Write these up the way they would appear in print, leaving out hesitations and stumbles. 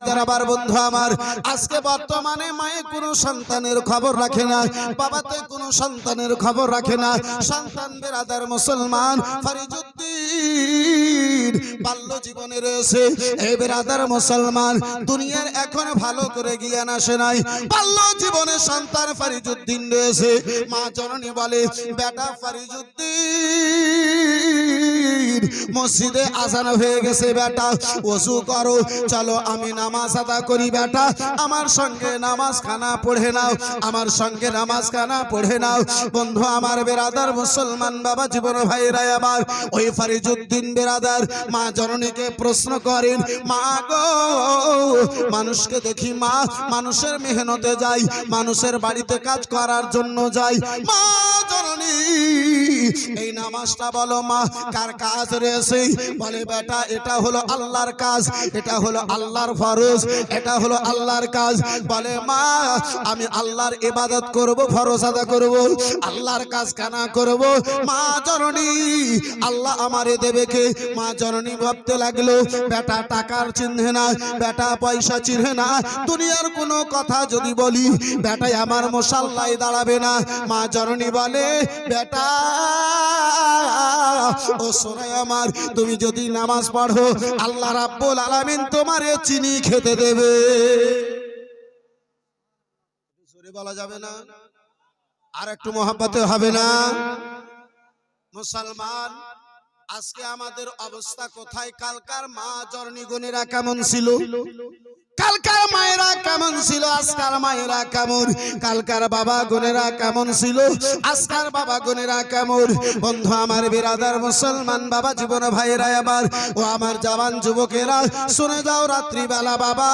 আবার বন্ধু আমার, আজকে বর্তমানে মায়ে কোনো সন্তানের খবর রাখে না, বাবাতে কোনো সন্তানের খবর রাখে না। সন্তান বেরাদার মুসলমান ফরিজউদ্দিন বাল্য জীবনে রয়েছে। এই বেরাদার মুসলমান দুনিয়ার এখন ভালো করে জ্ঞান আসে নাই, বাল্য জীবনে সন্তান ফরিজউদ্দিন রয়েছে। মা জননী বলে, বেটা ফরিজউদ্দিন মসজিদে আজান হয়ে গেছে, বেটা ওযু করো, চলো আমি নামাজ আদা করি। বেটা আমার সঙ্গে নামাজ খানা পড়ে নাও, আমার সঙ্গে নামাজ খানা পড়ে নাও। বন্ধু আমার বেরাদার মুসলমান বাবা জীবন ভাইরা আবার ওই ফরিজউদ্দিন বেরাদার মা জননীকে প্রশ্ন করেন, মা গো, মানুষকে দেখি মা মানুষের মেহনতে যাই, মানুষের বাড়িতে কাজ করার জন্য যাই, মা জননী এই নামাজটা বলো মা কার কাজ রয়েছে? বলে, বেটা এটা হলো আল্লাহর কাজ, এটা হলো আল্লাহর ফরজ, এটা হলো আল্লাহর কাজ। বলে, মা আমি আল্লাহর ইবাদত করব, ফরজ আদা করব, আল্লাহর কাজ কানা করব। মা জননী আল্লাহ আমারে দেবে কে? মা জননী ভাবতে লাগলো, বেটা টাকার চিহ্নে না, বেটা পয়সা চিহ্নে না, দুনিয়ার কোনো কথা যদি বলি বেটাই আমার মুসাল্লায় দাঁড়াবে না। মা জননী বলে, বেটা ও শোনাই আমার, তুমি যদি নামাজ পড়ো আল্লাহ রাব্বুল আলামিন তোমারে চিনি খেতে দেবে। জোরে বলা যাবে না? আর একটু মহব্বতে হবে না? মুসলমান আজকে আমাদের অবস্থা কোথায়? কালকার মা জননী গুণেরা কেমন ছিল, কালকার মায়েরা কেমন ছিল, আজকার মায়েরা কেমন, কালকার বাবা গুণেরা কেমন ছিল, আজকার বাবা গুণেরা কেমন। বন্ধু আমার বেরাদার মুসলমান বাবা জীবন ভাইয়েরা আবার ও আমার জওয়ান যুবকেরা শুনে যাও, রাত্রিবেলা বাবা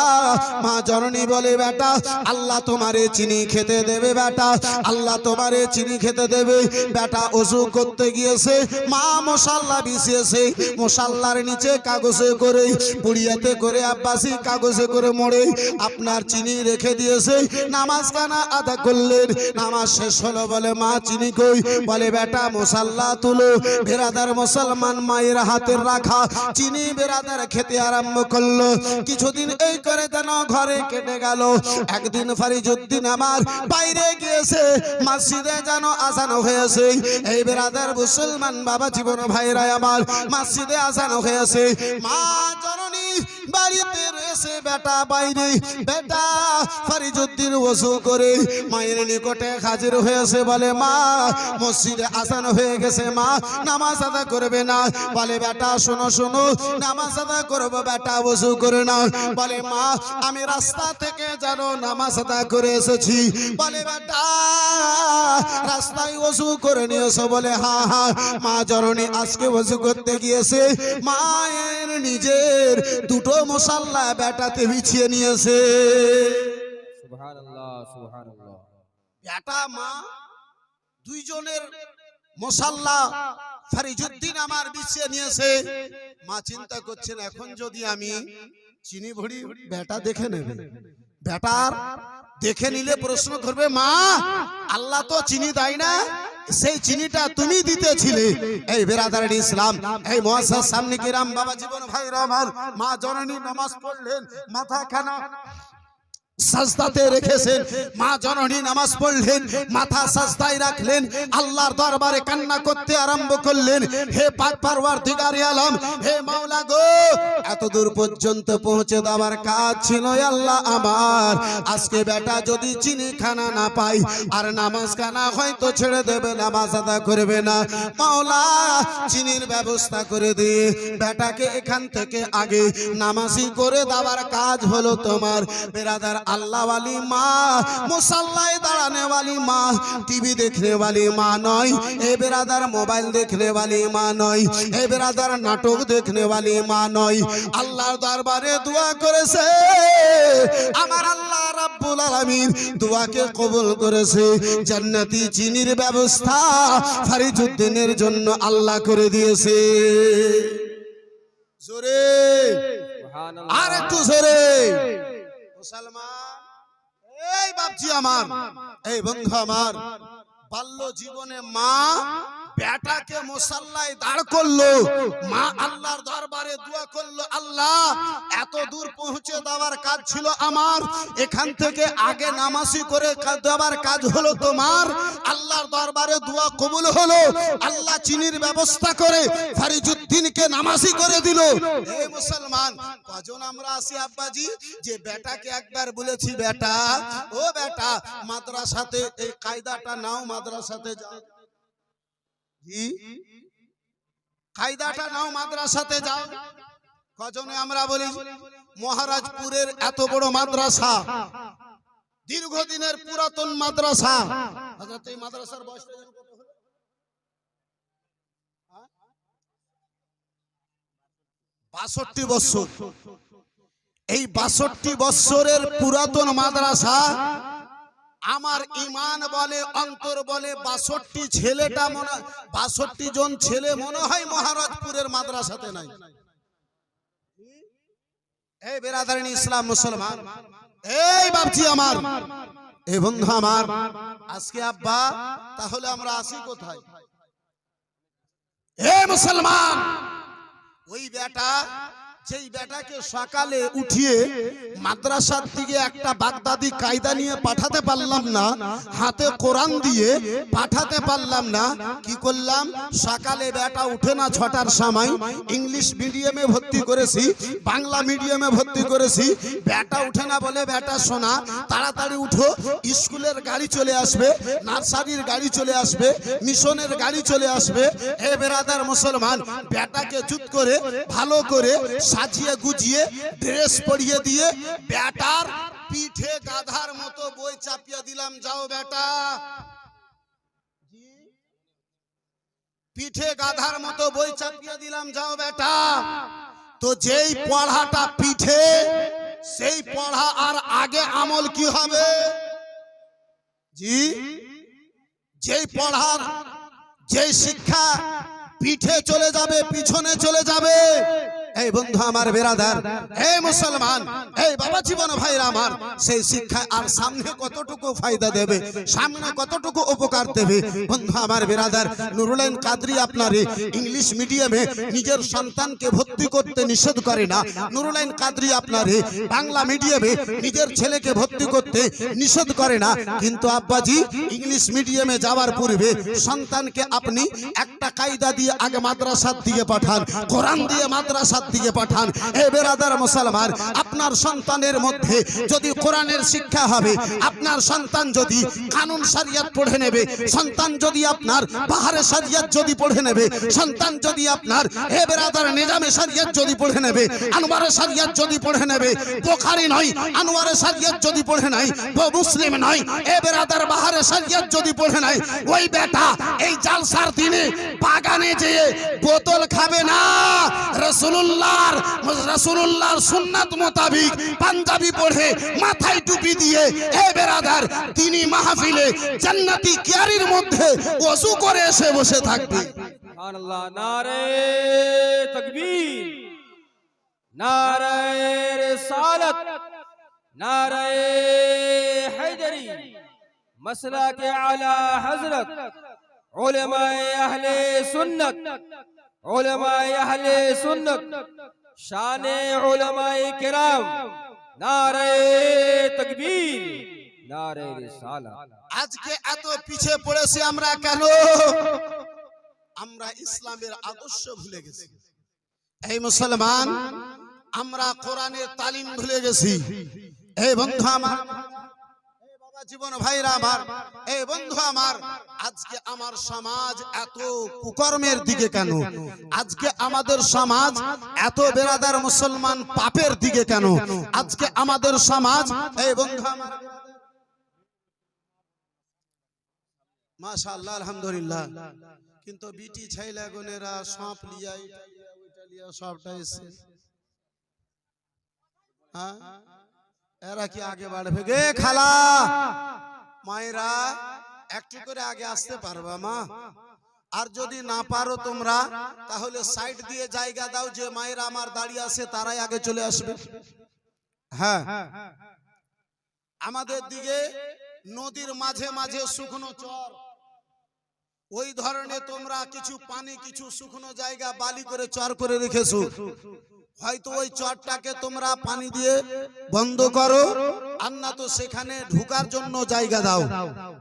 মা জননী বলে, বেটা আল্লাহ তোমারে চিনি খেতে দেবে, বেটা আল্লাহ তোমারে চিনি খেতে দেবে। বেটা ওযু করতে গিয়েছে, মা মশাল্লা বিছিয়েছে, মশাল্লার নিচে কাগজে করে পুড়িয়াতে করে আব্বাসি কাগজে করে মোড়ে আপনার চিনি রেখে দিয়েছে। নামাজ কানা আদা করলেন, নামাজ শেষ হলো, বলে মা চিনি কই? বলে, বেটা মুসাল্লা তুলো। বেরাদার মুসলমান মায়ের হাতের রাখা চিনি বেরাদার খেতে আরম্ভ করলো। কিছুদিন এই করে যেন ঘরে কেটে গেল। একদিন ফরিজউদ্দিন আমার বাইরে গিয়েছে, মসজিদে যেন আজান হয়েছে। এই বেরাদার মুসলমান বাবা জীবন ভাইরা আমার মসজিদে আজান হয়েছে। মা জননী বাড়িতে রয়েছে, বেটা বাইরে। বেটা ফরিজউদ্দিন ওযু করে মায়ের নিকটে হাজির হয়েছে। বলে, মা মসজিদে আজান হয়ে গেছে, মা নামাজ আদা করবে না? বলে, বেটা শোনো শোনো, নামাজ আদা করবো, বেটা ওযু করে নাও। বলে, মা আমি রাস্তা থেকে যেন নামাজ আদা করে এসেছি। বলে, বেটা রাস্তায় ওযু করে নিয়েছো? বলে, হ্যাঁ হ্যাঁ। মা জননী আজকে ওযু করতে গিয়েছে, মায়ের নিজের দুটো মুসাল্লা বেটাতে বিছিয়ে নিয়েছে। সুবহানাল্লাহ সুবহানাল্লাহ। বেটা মা দুইজনের মুসাল্লা ফরিজউদ্দিন আমার বিছিয়ে নিয়েছে। মা চিন্তা করছেন, এখন যদি আমি চিনি ভরি, বেটা দেখে নেবে, বেটার দেখে নিলে প্রশ্ন করবে, মা আল্লাহ তো চিনি দেয় না, সেই চিনিটা তুমি দিতেছিলে। এই বেরাদার ইসলাম, এই মুআজ্জাজ সামনে কিরাম বাবা জীবন ভাইরা আমার, মা জননী নামাজ পড়লেন, মাথা খানা সাজদাতে রেখেছেন। মা জননী নামাজ পড়লেন, মাথা সাজদায় রাখলেন, আল্লাহর দরবারে কান্না করতে আরম্ভ করলেন, হে পাক পরওয়ারদিগারে আলম, হে মাওলা গো, এত দূর পর্যন্ত পৌঁছে দেওয়ার কাজ ছিল আল্লাহ আমার। আজকে বেটা যদি চিনি খানা না পাই আর নামাজ খানা হয়তো ছেড়ে দেবে, নামাজ আদা করবে না। মাওলা চিনির ব্যবস্থা করে দিয়ে বেটাকে এখান থেকে আগে নামাজি করে দেওয়ার কাজ হলো তোমার। বেরাদার अल्लाह वाली माँ, मुसल्लाए दाड़ाने वाली माँ, टीवी देखने वाली माँ नय, ए बेरादार मोबाइल देखने वाली माँ नय, ए बेरादार नाटक देखने वाली माँ नय। अल्लाह दरबारे दुआ करेছে, আমার আল্লাহ রাব্বুল আলামিন দুয়াকে কবুল করেছে। জান্নাতি চিনির ব্যবস্থা ফরিজউদ্দিনের জন্য আল্লাহ করে দিয়েছে। জোরে সুবহানাল্লাহ, আর একটু জোরে। মুসলমান এই বাপজি আমার, এই বন্ধু আমার, বাল্য জীবনে মা বেটাকে মুসাল্লায় দাঁড় করলো, মা আল্লাহর দরবারে দোয়া করলো, আল্লাহ এত দূর পৌঁছে দেওয়ার কাজ ছিল আমার, এখান থেকে আগে নামাজি করে দেওয়ার কাজ হলো তোমার। আল্লাহর দরবারে দোয়া কবুল হলো, আল্লাহ চিনির ব্যবস্থা করে ফরিজউদ্দিনকে নামাজি করে দিল। এই মুসলমান কজন আমরা আছি আব্বাজি যে বেটাকে একবার বলেছি, বেটা ও বেটা মাদ্রাসাতে এই কায়দাটা নাও, মাদ্রাসাতে যাও, জি কায়দাটা নাও, মাদ্রাসাতে যাও। কজনে আমরা বলি? মহারাজপুরের এত বড় মাদ্রাসা, দীর্ঘদিনের পুরাতন মাদ্রাসা। হযরত এই মাদ্রাসার বয়স কত হলো? ৬২ বছর। এই ৬২ বছরের পুরাতন মাদ্রাসা, আমার ঈমান বলে অন্তর বলে ৬২ ছেলেটা মনে, ৬২ জন ছেলে মনে হয় মহারাজপুরের মাদ্রাসাতে নাই। এই বেরাদারিন ইসলাম মুসলমান, এই বাপজি আমার, এই বন্ধু আমার, আজকে আব্বা তাহলে আমরা আসি কোথায়? এই মুসলমান, ওই বেটা যেই বেটাকে সকালে উঠিয়ে মাদ্রাসার দিকে একটা বাগদাদি কায়দা নিয়ে পাঠাতে পারলাম না, হাতে কোরআন দিয়ে পাঠাতে পারলাম না, কি করলাম? সকালে বেটা উঠে না ৬টার সময়, ইংলিশ মিডিয়ামে ভর্তি করেছি, বাংলা মিডিয়ামে ভর্তি করেছি, বেটা উঠে না বলে, বেটা শোনা তাড়াতাড়ি উঠো, স্কুলের গাড়ি চলে আসবে, নার্সারির গাড়ি চলে আসবে, মিশনের গাড়ি চলে আসবে। এ বেরাদার মুসলমান, বেটাকে চুপ করে ভালো করে সাজিয়ে গুজিয়ে ড্রেস পরিয়ে দিয়ে বেটার পিঠে গাধার মতো বই চাপিয়ে দিলাম, যাও বেটা, পিঠে গাধার মতো বই চাপিয়ে দিলাম, যাও বেটা। তো যেই পড়াটা পিঠে, সেই পড়া আর আগে আমল কি হবে? জি, যেই পড়ার যেই শিক্ষা পিঠে চলে যাবে, পিছনে চলে যাবে। এই বন্ধু আমার, বেরাদার, এই মুসলমান, এই বাবা জীবন ভাইরা আমার, সেই শিক্ষা আর সামনে কতটুকু ফায়দা দেবে, সামনে কতটুকু উপকার দেবে। বন্ধু আমার বেরাদার, নুরুল আইন কাদরি আপনারে ইংলিশ মিডিয়ামে নিজের সন্তানকে ভর্তি করতে নিষেধ করে না, নুরুল আইন কাদরি আপনারে বাংলা মিডিয়ামে নিজের ছেলেকে ভর্তি করতে নিষেধ করে না। কিন্তু আব্বাজি ইংলিশ মিডিয়ামে যাওয়ার পূর্বে সন্তানকে আপনি একটা কায়দা দিয়ে আগে মাদ্রাসার দিকে পাঠান, কোরআন দিয়ে মাদ্রাসার দিকে পাঠান। এ বেরাদার মুসলমান, আপনার সন্তানের মধ্যে যদি কোরআনের শিক্ষা হবে, আপনার সন্তান যদি কানুন শরিয়ত পড়ে নেবে, সন্তান যদি আপনার বাহারে শরিয়ত যদি পড়ে নেবে, সন্তান যদি আপনার এ বেরাদার নিজামে শরিয়ত যদি পড়ে নেবে, আনোয়ারে শরিয়ত যদি পড়ে নেবে, বুখারী নয় আনোয়ারে শরিয়ত যদি পড়ে নাই, মুসলিম নয় এ বেরাদার বাহারে শরিয়ত যদি পড়ে নাই, ওই বেটা এই জালসার দিনে বাগানে যেয়ে বোতল খাবে না, রাসূলুল্লাহর সুন্নাত মোতাবেক পাঞ্জাবি পড়ে মাথায় টুপি দিয়ে এ বেরাদার তিনি মাহফিলে জান্নাতি কিয়ারির মধ্যে ওযু করে এসে বসে থাকবে। সুবহানাল্লাহ। নারে তাকবীর, নারে রিসালাত, নারে হায়দারি, মাসলাকে আলা হযরত উলামায়ে আহলে সুন্নাত, উলামায়ে আহলে সুন্নাত, শানে উলামায়ে কিরাম, নারে তাকবীর, নারে রিসালাত। আজকে এত পিছিয়ে পড়েছি আমরা কেন? আমরা ইসলামের আদর্শ ভুলে গেছি। এই মুসলমান, আমরা কোরআনের তালিম ভুলে গেছি। এই বন্ধু আমার, এই বাবা জীবন ভাইরা আমার, এই বন্ধু আমার, আজকে আমার সমাজ এত কুকর্মের দিকে কেন? আজকে আমাদের সমাজ এত বেরাদার মুসলমান পাপের দিকে কেন? আজকে আমাদের সমাজ, এই বন্ধু আমার, মাশাআল্লাহ আলহামদুলিল্লাহ, কিন্তু বিটি ছাইলা গুনেরা সব লিয়া ওইটা লিয়া সবটা এসে, হ্যাঁ এরা কি আগে বাড়বে গে? খালা মায়েরা একটু করে আগে আসতে পারবা মা? আর যদি না পারো তোমরা, তাহলে সাইড দিয়ে জায়গা দাও, যে মায়েরা আমার দাঁড়িয়ে আছে তারাই আগে চলে আসবে। হ্যাঁ, আমাদের দিকে নদীর মাঝে মাঝে শুকনো চর, ওই ধরনের তোমরা কিছু পানি, কিছু শুকনো জায়গা বালি করে চর করে রেখেছো, হয়তো ওই চরটাকে তোমরা পানি দিয়ে বন্ধ করো, আর না তো সেখানে ঢুকার জন্য জায়গা দাও,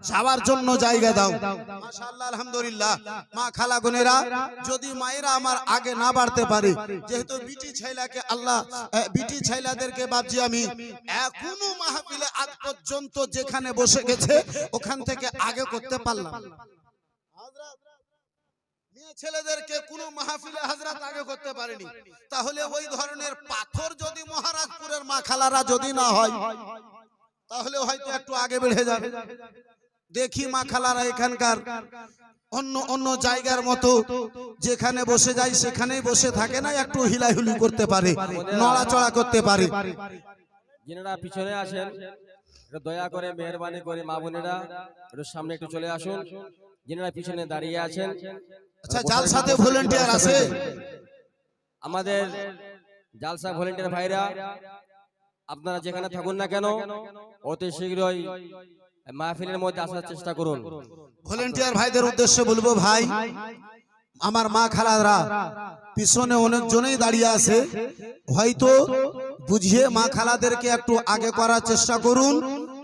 যাওয়ার জন্য জায়গা দাও। মাশাআল্লাহ, আলহামদুলিল্লাহ। মা খালা বোনেরা, যদি মায়েরা আমার আগে না বাড়তে পারে, যেহেতু বিটি ছেলেকে আল্লাহ, বিটি ছেলেদেরকে বাপজি আমি এখনো মাহফিলে আজ পর্যন্ত যেখানে বসে গেছে ওখান থেকে আগে করতে পারলাম না। মেয়ে ছেলেদেরকে কোনো মাহফিলে হযরত আগে করতে পারেনি। তাহলে ওই ধরনের পাথর যদি মহারাজপুরের মা খালারা যদি না হয়, তাহলে হয়তো একটু আগে বেড়ে যাবে। দেখি মা খালারা এখানকার অন্য অন্য জায়গার মতো যেখানে বসে যায় সেখানেই বসে থাকে না, একটু হিলাহুলি করতে পারে, নড়াচড়া করতে পারে। যিনারা পিছনে আসেন একটু দয়া করে মেহেরবানি করে মা বোনেরা একটু সামনে একটু চলে আসুন। যিনারা পিছনে দাঁড়িয়ে আছেন, আচ্ছা, জালসাতে ভলেন্টিয়ার আছে? আমাদের জালসা ভলেন্টিয়ার ভাইরা, আপনারা যেখানে থাকুন না কেন অতি শীঘ্রই মাহফিলের মধ্যে আসার চেষ্টা করুন। ভলেন্টিয়ার ভাইদের উদ্দেশ্যে বলবো, ভাই আমার মা খালারা পিছনে অনেকজনেই দাঁড়িয়ে আছে, হয়তো বুঝিয়ে মা খালাদেরকে একটু আগে করার চেষ্টা করুন,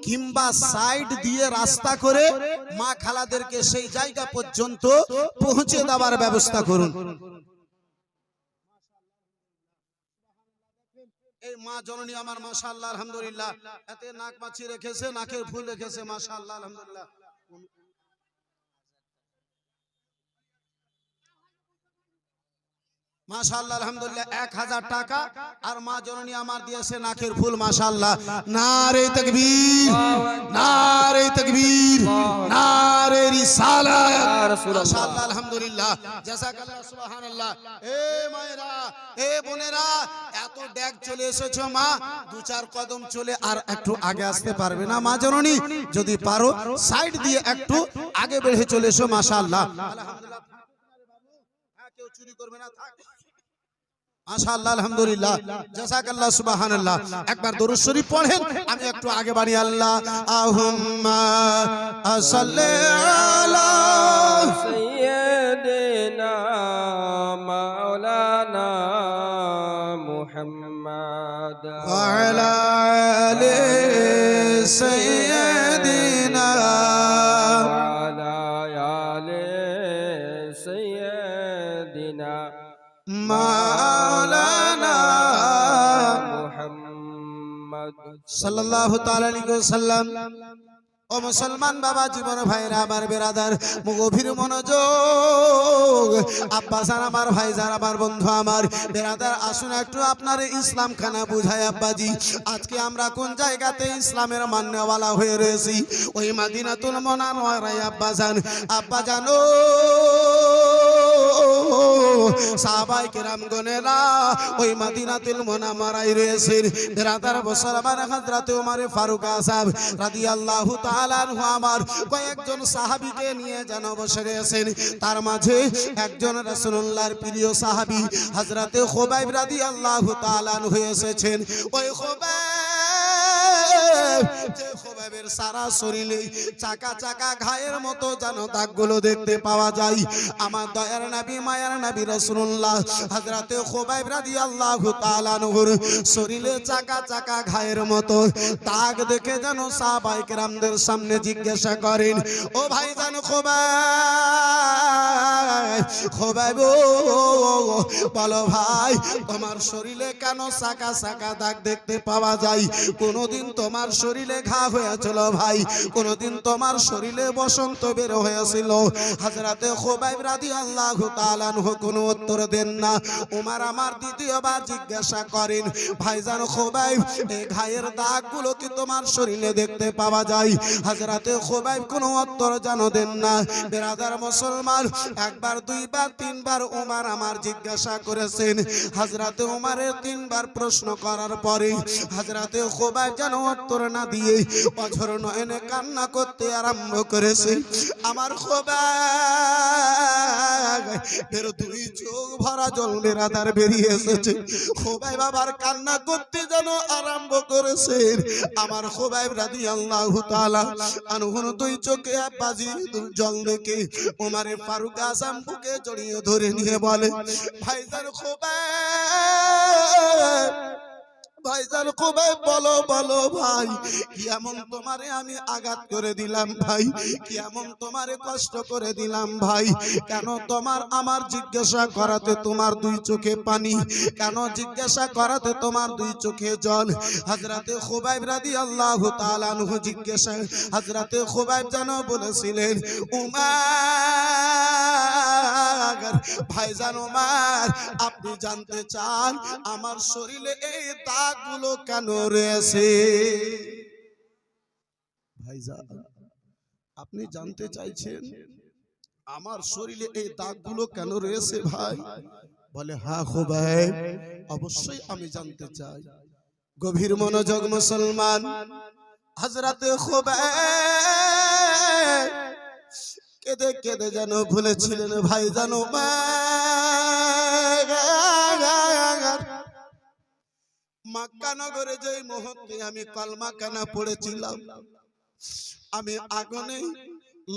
কিংবা সাইড দিয়ে রাস্তা করে মা খালাদেরকে সেই জায়গা পর্যন্ত পৌঁছে দেওয়ার ব্যবস্থা করুন। এই মা জননী আমার মাশাআল্লাহ আলহামদুলিল্লাহ, এতে নাক মাছি রেখেছে, নাকের ফুল রেখেছে, মাশাআল্লাহ আলহামদুলিল্লাহ। মাশাআল্লাহ আলহামদুলিল্লাহ, 1000 টাকা আর মা জননী আমার দিয়েছে নাকের ফুল, মাশাআল্লাহ। নারে তাকবীর, নারে তাকবীর, নারে রিসালাত, মাশাআল্লাহ আলহামদুলিল্লাহ, জাযাকাল্লাহ, সুবহানাল্লাহ। এ মায়েরা, এ বোনেরা, এত ড্যাগ চলে এসেছো মা, 2-4 কদম চলে আর একটু আগে আসতে পারবে না মা জননী? যদি পারো সাইড দিয়ে একটু আগে বেড়ে চলে এসো, মাশাআল্লাহ আলহামদুলিল্লাহ। কেউ চুরি করবে না, থাক। মাশাআল্লাহ আলহামদুলিল্লাহ, জাযাকাল্লাহ, সুবহানাল্লাহ। একবার দরুদ শরীফ পড়েন, আমি একটু আগে বাড়ি। আল্লাহুম্মা সাল্লি আলা সাইয়্যিদিনা মাওলানা মুহাম্মদ ওয়া আলা আলি সাইয়্যিদিনা ওয়া আলা আলি সাইয়্যিদিনা মাওলানা মুহাম্মদ সাল্লাল্লাহু তাআলা আলাইহি ওয়াসাল্লাম। ও মুসলমান বাবা, জীবন ভাইরা আমার, বেরাদার, গভীর মনোযোগ, আব্বাজান আমার, ভাইজান আমার, বন্ধু আমার, বেরাদার, আসুন একটু আপনার ইসলাম খানা বুঝায় আব্বাজি। আজকে আমরা কোন জায়গাতে ইসলামের মান্যওয়ালা হয়ে রয়েছি? ওই মাদিনাতুল মুনাওয়ারায় আব্বাজান, আব্বাজান ও সাহাবায়ে কেরাম গণেরা ওই মাদিনাতুল মুনাওয়ারায় রয়েছেন। বেরাদার মুসলমান, হযরত ওমর ফারুক আযম রাদিয়াল্লাহু তাআলা আনহু আমার কয়েকজন সাহাবীকে নিয়ে যেন বসে রয়েছেন। তার মাঝে একজন রাসূলুল্লাহর প্রিয় সাহাবী হযরত খুবাইব রাদিয়াল্লাহু তাআলা আনহু এসেছেন। ওই যে খুবাইবের সারা শরীরে চাকা চাকা ঘায়ের মতো যেন দাগগুলো দেখতে পাওয়া যায়। আমার দয়ার নবী, মায়ার নবী রাসূলুল্লাহ হযরত খুবাইব রাদিয়াল্লাহু তাআলা আনহুর শরীরে চাকা চাকা ঘায়ের মতো দাগ দেখে যেন সাহাবায়ে কেরামদের সামনে জিজ্ঞাসা করেন, ও ভাইজান খুবাইব, খুবাইব বলো ভাই, তোমার শরীরে কেন চাকা চাকা দাগ দেখতে পাওয়া যায়? কোনদিন তোমার শরীরে ঘা হয়েছিল ভাই? কোনদিন তোমার শরীরে বসন্ত বের হয়েছিল? হযরতে খুবাইব রাদিয়াল্লাহু তাআলা আনহু কোনো উত্তর দেন না। ওমর আমার দ্বিতীয়বার জিজ্ঞাসা করেন, ভাইজান খুবাইব, এই ঘায়ের দাগগুলো কি তোমার শরীরে দেখতে পাওয়া যায়? হযরতে খুবাইব কোনো উত্তর জানো দেন না। বেরাদার মুসলমান, একবার, দুইবার, তিনবার ওমর আমার জিজ্ঞাসা করেছেন। হযরতে ওমরের 3বার প্রশ্ন করার পরে হযরতে খুবাইব যেন উত্তর না দিয়ে অঝর থর নয়নে কান্না করতে আরম্ভ করেছে। আমার খোবাইয়ের দুই চোখ ভরা জল বেরাদার বেরিয়ে এসেছে। খোবাই বাবার কান্না করতে যেন আরম্ভ করেছে। আমার খোবাই রাদিয়াল্লাহু তাআলা আনহুর দুই চোখে আব্বাজি জল দেখে ওমরে ফারুক আযম বুকে জড়িয়ে ধরে নিয়ে বলে, ভাইজান খোবাই, ভাইজান খোবাই বলো বলো ভাই, কি এমন তোমারে আমি আঘাত করে দিলাম ভাই, কি এমন তোমারে কষ্ট করে দিলাম ভাই, কেন তোমার আমার জিজ্ঞাসা করাতে তোমার দুই চোখে পানি, কেন জিজ্ঞাসা করাতে তোমার দুই চোখে জল। হযরতে খুবাইব রাদিয়াল্লাহু তাআলা আনহু জিজ্ঞাসা, হযরতে খুবাইব যেন বলেছিলেন, উমার, ভাইজান উমার, আপনি জানতে চান আমার শরীরে এই দাগগুলো কেন রয়েছে? ভাইজান আপনি জানতে চাইছেন আমার শরীরে এই দাগগুলো কেন রয়েছে ভাই? বলে, হ্যাঁ খুবাইব, অবশ্যই আমি জানতে চাই। গভীর মনোযোগ মুসলমান। হযরতে খুবাইব কেঁদে কেঁদে যেন ভুলেছিলেন ভাইজান উমার, মক্কা নগরে যে মুহূর্তে আমি কলমা কানা পড়েছিলাম, আমি আগুনে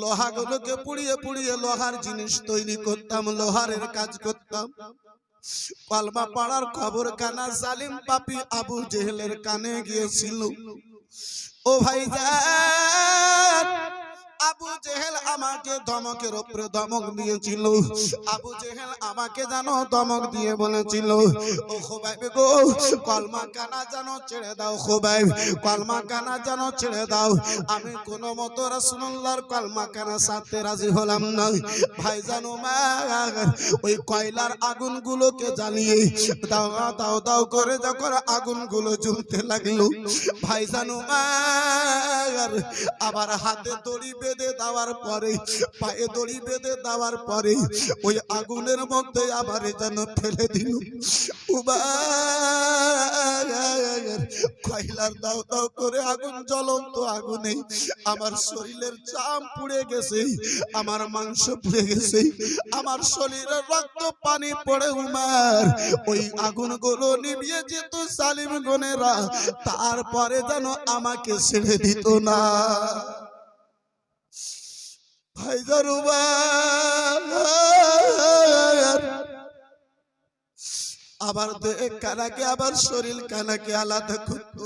লোহাগুলোকে পুড়িয়ে পুড়িয়ে লোহার জিনিস তৈরি করতাম, লোহারের কাজ করতাম। কলমা পড়ার খবর কানা জালিম পাপী আবু জেহেলের কানে গিয়েছিল। ও ভাইজান, আবু জেহেল আমাকে ধমকের উপরে ধমক দিয়েছিল। আবু জেহেল আমাকে জানো ধমক দিয়ে বলেছিল, ও খুবাইব গো, কলমা কানা জানো ছেড়ে দাও, খুবাইব কলমা কানা জানো ছেড়ে দাও। আমি কোনো মতো রাসূলুল্লাহর কলমা কানা ছাড়তে রাজি হলাম না। ভাইজান উমার ওই কয়লার আগুনগুলোকে জ্বালিয়ে দাও দাও দাও করে যখন আগুনগুলো জ্বলতে লাগলো, ভাইজান উমার আবার হাতে দড়ি বেঁধে দেওয়ার পরে, পায়ে দড়ি বেঁধে দেওয়ার পরে ওই আগুনের মধ্যে আবার যেন ফেলে দিল। কয়লার দাও দাও করে আগুন, জ্বলন্ত আগুনে আমার শরীরের চাম পুড়ে গেছে, আমার মাংস পুড়ে গেছে, আমার শরীরের রক্ত পানি পড়ে উমার ওই আগুনগুলো নিভিয়ে যেত জালিম গনেরা, তারপরে যেন আমাকে ছেড়ে দিত না। ভাইজান উমার আবার দেহ কানাকে, আবার শরীর কানাকে আলাদা করত,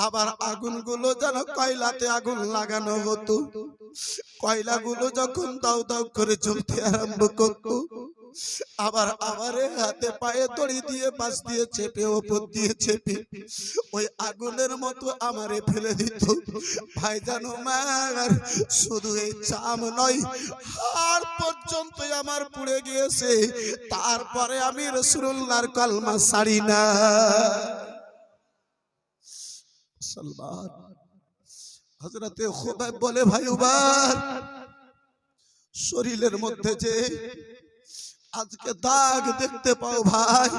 আবার আগুনগুলো যেন কয়লাতে আগুন লাগানো হতো। কয়লাগুলো যখন দাউ দাউ করে জ্বলতে আরম্ভ করত, আবার আমারে হাতে পায়ে দড়ি দিয়ে পাশ দিয়ে চেপে ওপর দিয়ে চেপে ওই আগুনের মতো আমারে ফেলে দিত। ভাইজান উমার শুধু এই চাম নয়, হাড় পর্যন্ত আমার পুড়ে গিয়েছে, তারপরে আমি রাসূলুল্লাহর কলমা ছাড়ি না। সালমান হযরতে খুবাইব বলে, ভাই উমার, শরীরের মধ্যে যে আজকে দাগ দেখতে পাও ভাই,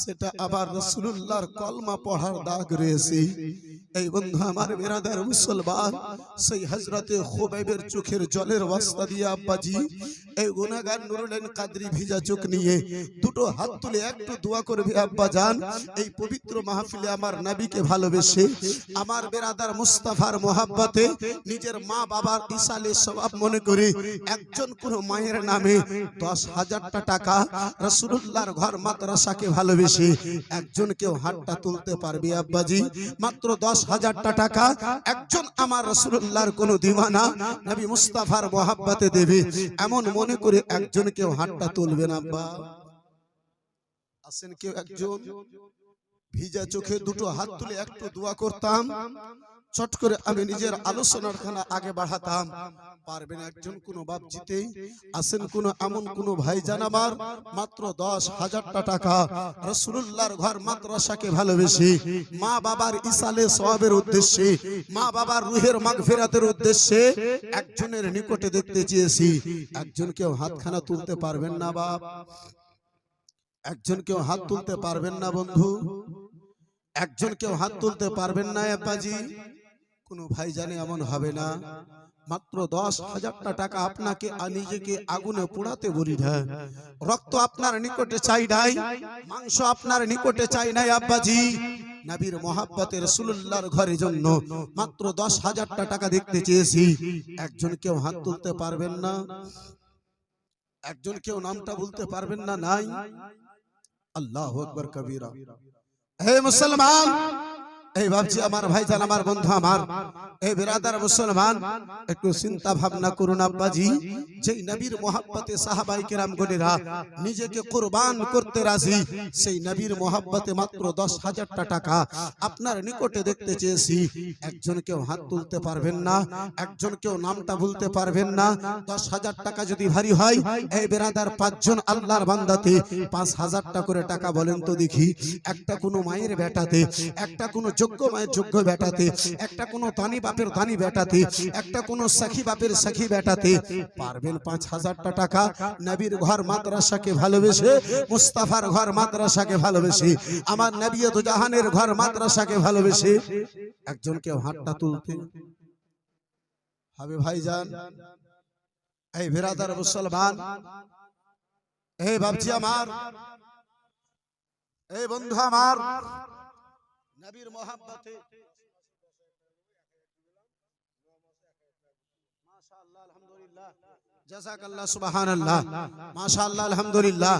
সেটা আবার রাসূলুল্লাহর কলমা পড়ার দাগ রয়েছে। এই বন্ধু আমার বিরাদার মুসলমান, সেই হযরতে খুবাইবের চোখের জলের ওয়াস্তা দিয়ে আব্বাজি এই গুনাহগার নুরুল কাদরি ভিজা চোখ নিয়ে দুটো হাত তুলে একটু দোয়া করবে। আব্বা জান, এই পবিত্র মাহফিলে আমার নবীকে ভালোবেসে, আমার বিরাদার মুস্তাফার মোহাব্বতে নিজের মা বাবার ইসালে সওয়াব মনে করে একজন কোন মায়ের নামে 10,000টা টাকা রাসূলুল্লাহর ঘর মাদ্রাসাকে ভালোবেসে একজন কেউ হাতটা তুলতে পারবে? আব্বাজি মাত্র 10,000টা টাকা একজন আমার রাসূলুল্লাহর কোন দিওয়ানা নবী মুস্তাফার মোহাব্বতে দেবে, এমন মনে করে একজন কেউ হাতটা তুলবেন? আব্বা আসেন কেউ একজন ভিজা চোখে দুটো হাত তুলে একটু দোয়া করতাম, চট করে আমি নিজের আলোচনার খানা আগে বাড়াতাম। পারবেন একজন কোন বাপ জিতে? আসেন কোন এমন কোন ভাই জানাবার মাত্র 10,000টা টাকা রাসূলুল্লাহর ঘর মাদ্রাসাকে ভালোবেসে মা বাবার ইসালে সওয়াবের উদ্দেশ্যে, মা বাবার রুহের মাগফিরাতের উদ্দেশ্যে একজনের নিকটে দেখতে চেয়েছি। একজন কেউ হাতখানা তুলতে পারবেন না বাপ? একজন কেউ হাত তুলতে পারবেন না বন্ধু? একজন কেউ হাত তুলতে পারবেন না আব্বাজি? কোনো ভাই জানে এমন হবে না, মাত্র 10,000 টাকা আপনাকে নিজেকে আগুনে পোড়াতে বলি না। রক্ত আপনার নিকটে চাই নাই, মাংস আপনার নিকটে চাই নাই আব্বাজি। নবীর মোহাব্বতে রাসূলুল্লাহর ঘরের জন্য মাত্র 10,000 টাকা দেখতে চেয়েছি। একজন কেউ হাত তুলতে পারবেন না? একজন কেউ নামটা বলতে পারবেন না? নাই? আল্লাহু আকবার কবীরা। হে মুসলমান, এই ভাবছি আমার ভাইজান, আমার বন্ধু, আমার এই বিরাদার মুসলমান, একটু চিন্তা ভাবনা করুন আব্বাজি। যেই নবীর মোহাব্বতে সাহাবায়ে কেরাম গণেরা নিজেকে কুরবান করতে রাজি, সেই নবীর মোহাব্বতে মাত্র 10,000 টাকা আপনার নিকটে দেখতে চেয়েছি। একজন কেউ হাত তুলতে পারবেন না? একজন কেউ নামটা বলতে পারবেন না? 10,000 টাকা যদি ভারী হয়, এই বিরাদার 5 জন আল্লাহর বান্দাতে 5,000 টাকা করে টাকা বলেন তো দেখি। একটা কোনো মায়ের বেটাতে, একটা কোনো যোগ্য মায়ের যোগ্য বেটাতে, একটা কোনো দানি বাপের দানি বেটাতে, একটা কোনো সখী বাপের সখী বেটাতে পারবেন 5,000 টাকা? নবীর ঘর মাদ্রাসাকে ভালোবেসে, মুস্তাফার ঘর মাদ্রাসাকে ভালোবেসে, আমার নবী দু জাহানের ঘর মাদ্রাসাকে ভালোবেসে একজন কেউ হাতটা তুলতে হবে ভাইজান? এই বিরাদার মুসলমান, এই ভাবছি আমার, এই বন্ধু আমার, নবীর মোহাব্বতে মাশাআল্লাহ আলহামদুলিল্লাহ জাযাকাল্লাহ সুবহানাল্লাহ মাশাআল্লাহ আলহামদুলিল্লাহ।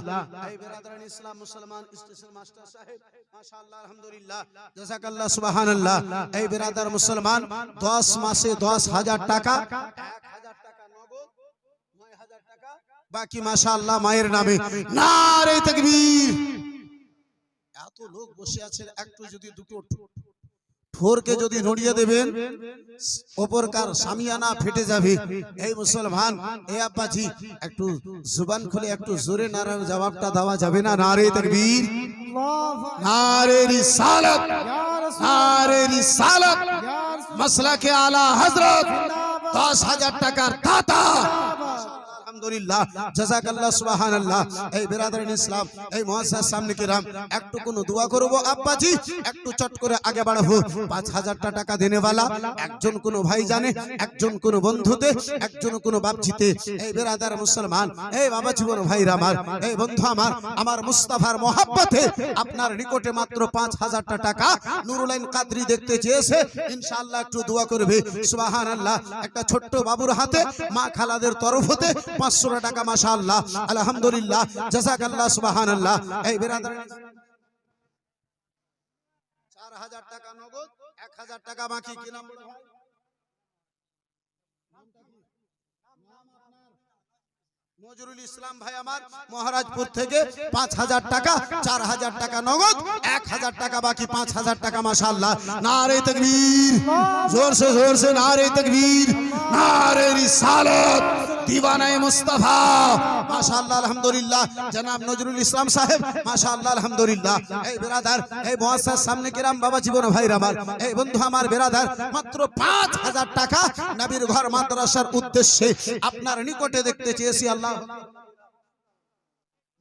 এই বিরাদরান ইসলাম মুসলমান স্টেশন মাস্টার সাহেব মাশাআল্লাহ আলহামদুলিল্লাহ জাযাকাল্লাহ সুবহানাল্লাহ। এই বিরাদার মুসলমান 10 মাসে 10,000 টাকা, 1,000 টাকা নগদ, 9,000 টাকা বাকি মাশাআল্লাহ মায়ের নামে। নারে তাকবীর। এত লোক বসে আছেন, একটু যদি দুটো ঠোরকে যদি নড়িয়ে দেবেন, ওপরকার সামিয়ানা ফেটে যাবে। এই মুসলমান, এই আব্বাজি, একটু জুবান খুলে একটু জোরে নারার জবাবটা দেওয়া যাবে না? নারে তাকবীর, নারে রিসালাত, নারে রিসালাত, মাসলাকে আলা হযরত, 10,000 টাকার দাতা। আলহামদুলিল্লাহ জাযাকাল্লাহ সুবহানাল্লাহ। এই বিরাদরান ইসলাম, এই মুআসসাস সামনে কিরাম, একটু কোন দোয়া করব আব্বাজি, একটু চট করে আগে বাড়াবো। 5,000 টাকা দেনেওয়ালা একজন কোন ভাই জানে, একজন কোন বন্ধুতে, একজন কোন বাপজিতে। এই বিরাদার মুসলমান, এই বাবা জীবন ভাইরা আমার, এই বন্ধু আমার, আমার মুস্তাফার মোহাব্বতে আপনার নিকটে মাত্র 5,000 টাকা নুরুল আইন কাদরি দেখতে চেয়েছে। ইনশাআল্লাহ একটু দোয়া করবে। সুবহানাল্লাহ। একটা ছোট্ট বাবুর হাতে মা খালাদের তরফ হতে 500 টাকা মাশাআল্লাহ আলহামদুলিল্লাহ জাযাকাল্লাহ সুবহানাল্লাহ। এই বিরাদার 4,000 টাকা নগদ, 1,000 টাকা বাকি। কি নাম বলো ভাই? নজরুল ইসলাম ভাই আমার মহারাজপুর থেকে 5,000 টাকা, 4,000 টাকা নগদ, 1,000 টাকা বাকি, 5,000 টাকা মাশাআল্লাহ। নারে তাকবীর, জোর से नारे तकबीर, नारे रिसालत, दीवानाए मुस्तफा माशाअल्लाह अल्हम्दुलिल्लाह। जनाब नजरुल इस्लाम साहेब माशाअल्लाह अल्हम्दुलिल्लाह। এই বিরাদার, এই মুআসসাস সামনে কিরাম, বাবা জীবন ভাইরা আমার, এই বন্ধু আমার, বিরাদার, মাত্র 5,000 টাকা নবীর ঘর মাদ্রাসার উদ্দেশ্যে আপনার নিকটে দেখতে চেয়েছি। আল্লাহ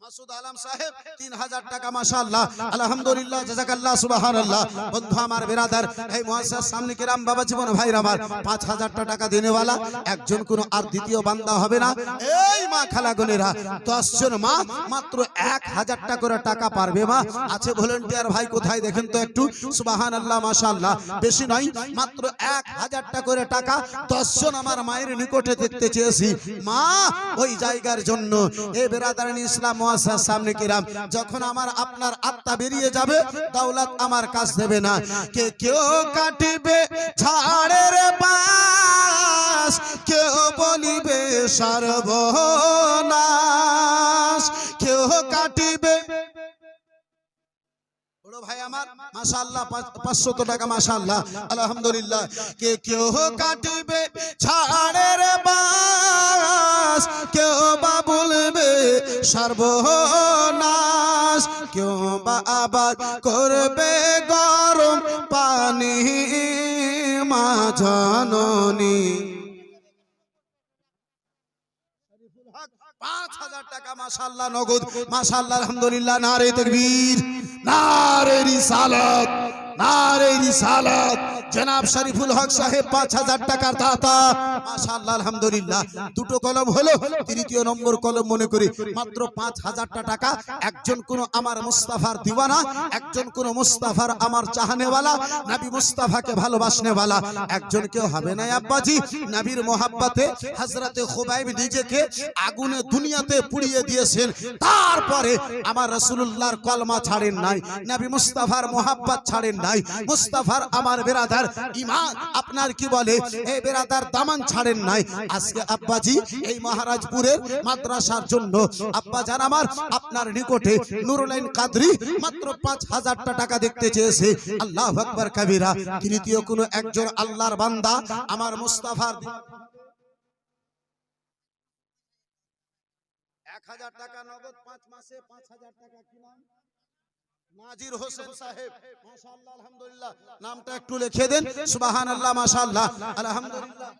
মাসুদ আলম সাহেব 3,000 টাকা মাশাআল্লাহ আলহামদুলিল্লাহ জাযাকাল্লাহ সুবহানাল্লাহ। বন্ধু আমার, বিরাদার, এই মুআসসাস সামনে কিরাম, বাবা জীবন ভাইরা আমার, 5,000 টাকা দেনেওয়ালা একজন কোন আর দ্বিতীয় বান্দা হবে না। এই মা খালা গনেরা 10 জন মা মাত্র 1,000 টাকা করে টাকা পারবে। মা আছে ভলান্টিয়ার ভাই কোথায় দেখেন তো একটু? সুবহানাল্লাহ মাশাআল্লাহ। বেশি নয়, মাত্র 1,000 টাকা করে টাকা 10 জন আমার মায়ের নিকটে দেখতে চেয়েছি। মা ওই জায়গার জন্য এই বিরাদারান ইসলাম মুআসসাস সামনে কিরাম, যখন আমার আপনার আত্মা বেরিয়ে যাবে, দৌলত আমার কাজ দেবে না। কে কেউ কাটিবে ঝাড়ের বাস, কেউ বলিবে সর্বনাশ, কেউ কাটিবে। বড় ভাই আমার মাশাআল্লাহ 500 টাকা মাশাআল্লাহ আলহামদুলিল্লাহ। কে কেউ কাটিবে ঝাড়ের বাস, কেউ বা বলবে সর্বনাশ, কেউ বা আবার করবে গরম পানি মা জননী। 5,000 টাকা মাশাআল্লাহ নগদ মাশাআল্লাহ আলহামদুলিল্লাহ। নারে তাকবীর, নারে রিসালাত, নারে রিসালাত। জনাব শরীফুল হক সাহেব 5000 টাকার দাতা। মাশাআল্লাহ আলহামদুলিল্লাহ। দুটো কলম হলো, তৃতীয় নম্বর কলম মনে করি মাত্র 5000 টাকা। একজন কোন আমার মুস্তাফার দিওয়ানা, একজন কোন মুস্তাফার আমার চাহনেওয়ালা, নবী মুস্তাফাকে ভালোবাসনেওয়ালা একজন কেউ হবে না আব্বাজি। নবীর মোহাব্বতে হযরতে খুবাইব নিজেকে আগুনে দুনিয়াতে পুড়িয়ে দিয়েছেন, তারপরে আমার রাসূলুল্লাহর কলমা ছাড়েন নাই, নবী মুস্তাফার মোহাব্বত ছাড়েন নাই। মুস্তাফার আমার বেরাদার ঈমান আপনার কি বলে এই বেরাদার দামান ছাড়েন নাই। আজকে আব্বাজি এই মহারাজপুরের মাদ্রাসার জন্য আব্বাজান আমার আপনার নিকটে নুরুল আইন কাদরি মাত্র 5000 টাকা দেখতে চেয়েছে। আল্লাহু আকবার কবীরা। তৃতীয় কোন একজন আল্লাহর বান্দা আমার মুস্তাফার 1000 টাকা নগদ 5 মাসে 5000 টাকা কি নাম? নাজির হোসেন সাহেব। মাশাআল্লাহ আলহামদুলিল্লাহ। নামটা একটু লিখে দেন। সুবহানাল্লাহ মাশাআল্লাহ আলহামদুলিল্লাহ।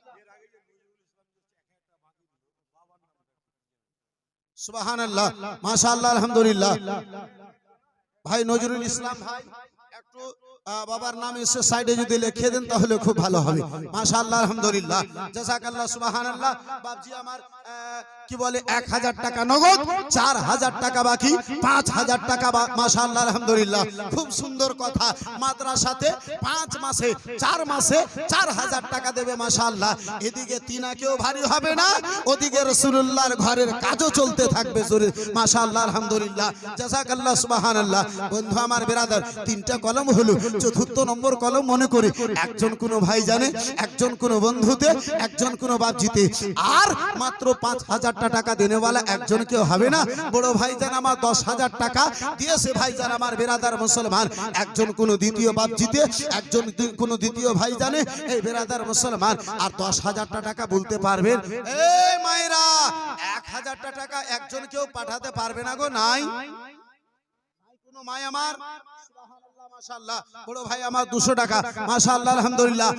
সুবহানাল্লাহ মাশাআল্লাহ আলহামদুলিল্লাহ। ভাই নজরুল ইসলাম ভাই একটু বাবার নাম এসে সাইডে যদি লিখে দেন তাহলে খুব ভালো হবে। মাশাআল্লাহ আলহামদুলিল্লাহ। জাযাকাল্লাহ সুবহানাল্লাহ। বাপজি আমার কি বলে 1000 টাকা নগদ, 4000 টাকা বাকি, 5000 টাকা। মাশাআল্লাহ আলহামদুলিল্লাহ। খুব সুন্দর কথা। মাদ্রাসাতে 5 মাসে 4 মাসে 4000 টাকা দেবে। মাশাআল্লাহ। এদিকে তিনাকেও ভারী হবে না, ওদিকে রাসূলুল্লাহর ঘরের কাজও চলতে থাকবে। মাশাআল্লাহ আলহামদুলিল্লাহ। জাযাকাল্লাহ সুবহানাল্লাহ। বন্ধু আমার বেরাদার তিনটা কলম হলো, চতুর্থ নম্বর কলম মনে করে একজন কোন ভাই জানে, একজন কোন বন্ধুতে, একজন কোন বাপজিতে, আর মাত্র 5000 টাকা দেনেওয়ালা একজন কেউ হবে না। বড় ভাইজান আমার 10000 টাকা দিয়েছে। ভাইজান আমার বেরাদার মুসলমান একজন কোন দ্বিতীয় বাপজিতে, একজন কোন দ্বিতীয় ভাই জানে এই বেরাদার মুসলমান। আর 10000 টাকা বলতে পারবেন? এই মায়েরা 1000 টাকা একজন কেউ পাঠাতে পারবে না গো? নাই কোন মাই আমার? মাশাআল্লাহ। বড় ভাই আমার 200 টাকা। মাশাআল্লাহ আলহামদুলিল্লাহ।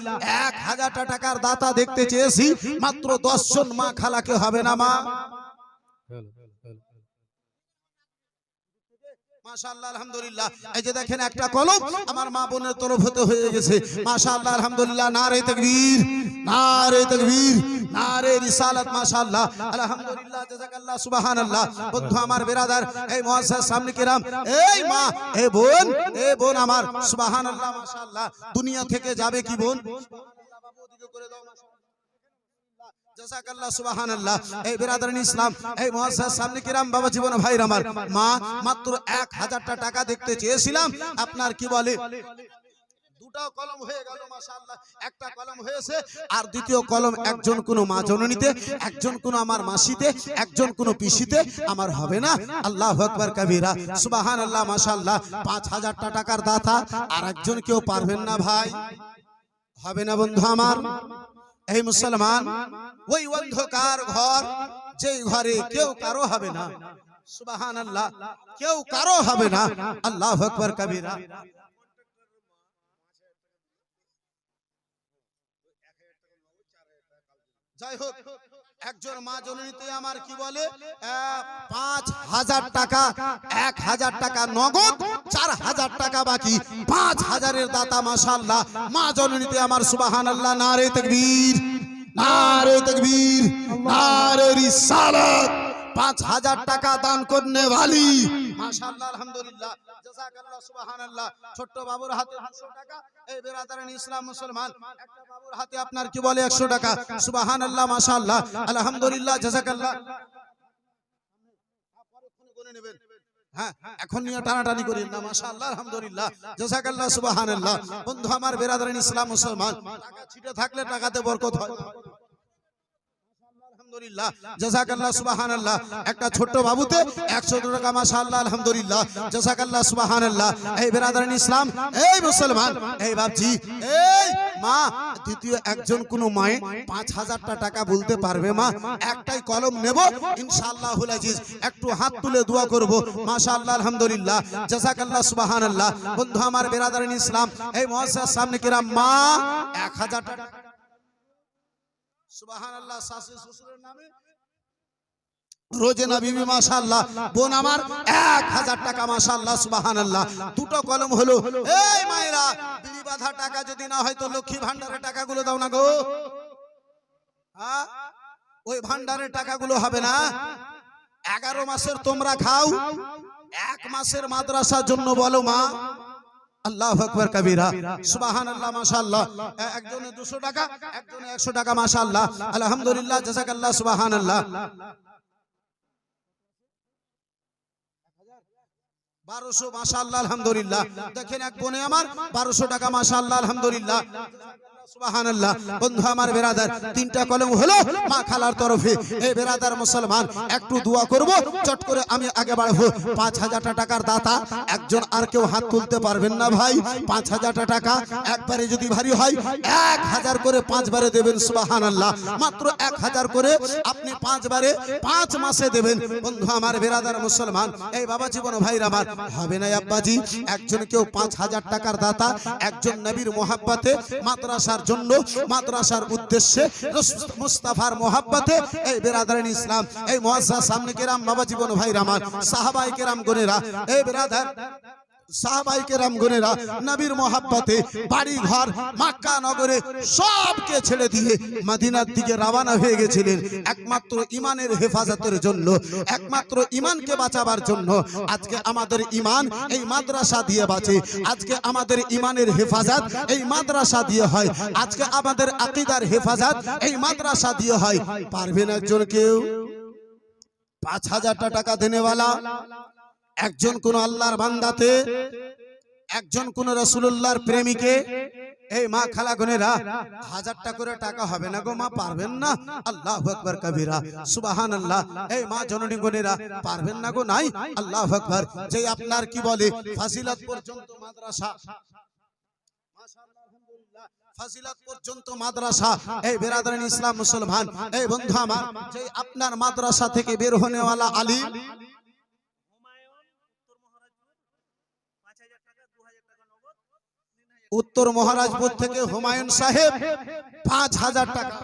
1000 টাকার দাতা দেখতে চেয়েছি, মাত্র 10 জন মা খালাকে হবে না মা? মাশাআল্লাহ আলহামদুলিল্লাহ। এই যে দেখেন একটা কলম আমার মা বোনের তরফ হতে হয়ে গেছে। মাশাআল্লাহ আলহামদুলিল্লাহ। নারে তাকবীর, নারে তাকবীর, নারে রিসালাত। মাশাআল্লাহ আলহামদুলিল্লাহ। জাযাকাল্লাহ সুবহানাল্লাহ। বন্ধু আমার বেরাদার এই মুআজ্জাজ সামনে কিরাম, এই মা, এই বোন, এই বোন আমার সুবহানাল্লাহ মাশাআল্লাহ। দুনিয়া থেকে যাবে কি বোন? বাবু ওদিকে করে দাও। জাযাকাল্লাহ সুবহানাল্লাহ। এই বেরাদারিন ইসলাম এই মুআজ্জাজ সামনে কিরাম বাবা জীবন ভাইরা আমার, মা মাত্র 1000 টাকা দেখতে চেয়েছিলাম, আপনার কি বলে দুটো কলম হয়ে গেল। মাশাআল্লাহ। একটা কলম হয়েছে, আর দ্বিতীয় কলম একজন কোন মা জননীতে, একজন কোন আমার মাসিতে, একজন কোন পিসিতে আমার হবে না। আল্লাহু আকবার কবীরা। সুবহানাল্লাহ মাশাআল্লাহ। 5000 টাকার দাতা আর একজন কেউ পারবেন না ভাই? হবে না বন্ধু আমার? এই মুসলমান ওই অন্ধকার ঘর, যেই ঘরে কেউ কারো হবে না। সুবহানাল্লাহ। কেউ কারো হবে না। আল্লাহু আকবার কবীরা। যাই হোক, একজন মা জননীতে আমার কি বলে 5000 টাকা, 1000 টাকা নগদ, 4000 টাকা বাকি, 5000 দাতা। মাশাআল্লাহ। মা জননীতে আমার সুবহানাল্লাহ। নারে তাকবীর, নারে তাকবীর, নারে রিসালাত। 5000 টাকা দান করনে वाली। মাশাআল্লাহ আলহামদুলিল্লাহ। জাযাকাল্লাহ সুবহানাল্লাহ। ছোট্ট বাবুর হাতে 200 টাকা। এই বেরাদারিন ইসলাম মুসলমান একটা বাবুর হাতে আপনার কি বলে 100 টাকা। সুবহানাল্লাহ মাশাআল্লাহ আলহামদুলিল্লাহ। জাযাকাল্লাহ। গুনে নেবেন। হ্যাঁ, এখন নিয়ে টানাটানি করেন না। মাশাআল্লাহ আলহামদুলিল্লাহ। জাযাকাল্লাহ সুবহানাল্লাহ। বন্ধু আমার বেরাদারিন ইসলাম মুসলমান, টাকা ছিটে থাকলে টাকাতে বরকত হয়। আলহামদুলিল্লাহ। জাযাকাল্লাহ সুবহানাল্লাহ। একটা ছোট বাবুতে 100 টাকা। মাশাআল্লাহ আলহামদুলিল্লাহ। জাযাকাল্লাহ সুবহানাল্লাহ। এই বেরাদারিন ইসলাম এই মুসলমান এই বাপজি এই মা, দ্বিতীয় একজন কোন মায়ে 5000 টাকা বলতে পারবে মা? একটাই কলম নেব ইনশাআল্লাহুল আজিজ। একটু হাত তুলে দোয়া করব। মাশাআল্লাহ আলহামদুলিল্লাহ। জাযাকাল্লাহ সুবহানাল্লাহ। বন্ধু আমার বেরাদারিন ইসলাম এই মুআজ্জাজ সামনে কিরাম, মা 1000 টাকা। সুবহানাল্লাহ। শাশুড়ি শ্বশুরের নামে রোজেনা বিবি মাশাআল্লাহ বোন আমার 1000 টাকা মাশাআল্লাহ সুবহানাল্লাহ। দুটো কলম হলো। এই মায়েরা বিড়ি বাঁধা টাকা যদি না হয় তো লক্ষ্মী ভান্ডারের টাকাগুলো দাও না গো। হ্যাঁ, ওই ভান্ডারের টাকাগুলো হবে না। 11 মাসের তোমরা খাও, 1 মাসের মাদ্রাসার জন্য বলো মা। আল্লাহু আকবার কবীরা, সুবহানাল্লাহ মাশাআল্লাহ। একজনে 200 টাকা, একজনে 100 টাকা মাশাআল্লাহ। আলহামদুলিল্লাহ, জাযাকাল্লাহ, সুবহানাল্লাহ। 1200 মাশাআল্লাহ, আলহামদুলিল্লাহ। দেখেন এক বোনে আমার 1200 টাকা মাশাআল্লাহ, আলহামদুলিল্লাহ, সুবহানাল্লাহ। বন্ধু আমার বেরাদার, 3টা কলম হলো মা খালার তরফে। এই বেরাদার মুসলমান একটু দোয়া করব, চট করে আমি আগে বাড়বো। 5000 টাকার দাতা একজন, আর কেউ হাত তুলতে পারবেন না ভাই। 5000 টাকা একবারে যদি ভারী হয় 1000 করে 5 বারে দেবেন, সুবহানাল্লাহ। মাত্র 1000 করে আপনি 5 বারে 5 মাসে দেবেন। বন্ধু আমার বেরাদার মুসলমান, এই বাবা জীবন ভাইরা আমার, হবে না আব্বাজি? একজন কেউ 5000 টাকার দাতা, একজন নবীর মোহাব্বতে, মাদ্রাসার জন্য, মাদ্রাসার উদ্দেশ্যে, মুস্তাফার মোহাব্বতে, এই বেরাদারিন ইসলাম, এই মুআজ্জাজ সামনে কেরাম, বাবা জীবন ভাইরা আমার, সাহাবায়ে কেরাম গনেরা, এই বেরাদার সাহাবায়ে কেরাম গনেরা নবীর মোহাব্বতে বাড়ি ঘর মক্কা নগরে সবকে ছেড়ে দিয়ে মদিনার দিকে রওনা হয়ে গেছিলেন একমাত্র ঈমানের হেফাজতের জন্য, একমাত্র ঈমানকে বাঁচাবার জন্য। আজকে আমাদের ঈমান এই মাদ্রাসা দিয়ে বাঁচে, আজকে আমাদের ঈমানের হেফাজত এই মাদ্রাসা দিয়ে হয়, আজকে আমাদের আকীদার হেফাজত এই মাদ্রাসা দিয়ে হয়। পারবেন একজন কেউ 5000 টাকা দেনেওয়ালা, একজন কোন আল্লাহর বান্দাতে, একজন কোন রাসূলুল্লাহর প্রেমিকে, এই মা খালা গনেরা 1000 টাকা করে টাকা হবে না গো মা, পারবেন না? আল্লাহু আকবার কবীরা, সুবহানাল্লাহ। এই মা জননী গনেরা পারবেন না গো, নাই? আল্লাহু আকবার। যে আপনার কি বলে ফাজিলত পর্যন্ত মাদ্রাসা, মাশাআল্লাহ, আলহামদুলিল্লাহ, ফাজিলত পর্যন্ত মাদ্রাসা, এই বেরাদারিন ইসলাম মুসলমান, এই বন্ধু আমার, যে আপনার মাদ্রাসা থেকে বের হনেওয়ালা আলিম উত্তর মহারাজপুর থেকে হুমায়ুন সাহেব 5000 টাকা,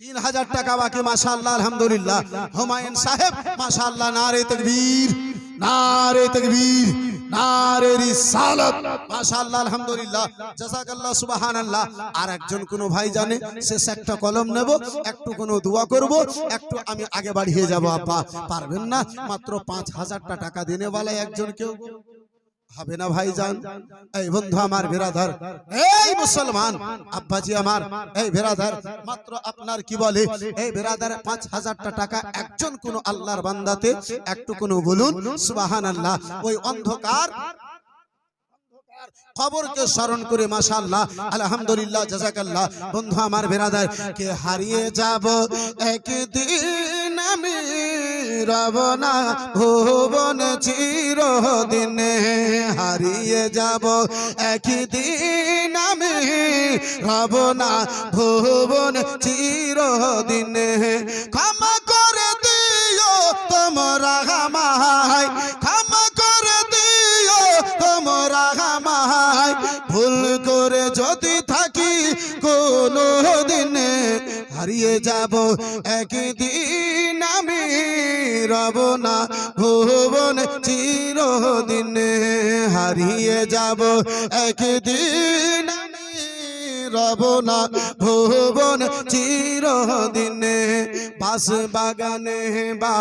3000 টাকা বাকি, মাশাআল্লাহ, আলহামদুলিল্লাহ। হুমায়ুন সাহেব মাশাআল্লাহ, নারে তাকবীর, নারে তাকবীর, নারে রিসালাত, মাশাআল্লাহ, আলহামদুলিল্লাহ, জাযাকাল্লাহ, সুবহানাল্লাহ। আর একজন কোন ভাই জানে শেষ একটা কলম নেব, একটু কোন দোয়া করব, একটু আমি আগে বাড়িয়ে যাব। আব্বা পারবেন না? মাত্র 5000 টাকা দেনেওয়ালা একজন কেউ হবে না ভাইজান? এই বন্ধু আমার বেরাদার, এই মুসলমান আব্বাজি আমার, এই বেরাদার, মাত্র আপনার কি বলে এই বেরাদার 5000 টাকা একজন কোন আল্লাহর বান্দাতে একটু কোন বলুন সুবহানাল্লাহ। ওই অন্ধকার খবরকে স্মরণ করে মাশাআল্লাহ, আলহামদুলিল্লাহ, জাযাকাল্লাহ। বন্ধু আমার বেরাদার, কে হারিয়ে যাব একদিন আমি, রব না ভুবন চিরদিনে, হারিয়ে যাব একদিন আমি, রব না ভুবন চিরদিনে। ক্ষমা করে দিও তোমরা আমায়, ক্ষমা করে দিও তোমরা আমায়, ভুল করে যদি থাকি কোনো দিনে, হারিয়ে যাব একদিন আমি, রব না ভুবন চিরদিনে, হারিয়ে যাব একদিন আমি, রব না ভুবন চিরদিনে। বাস বাগানে বা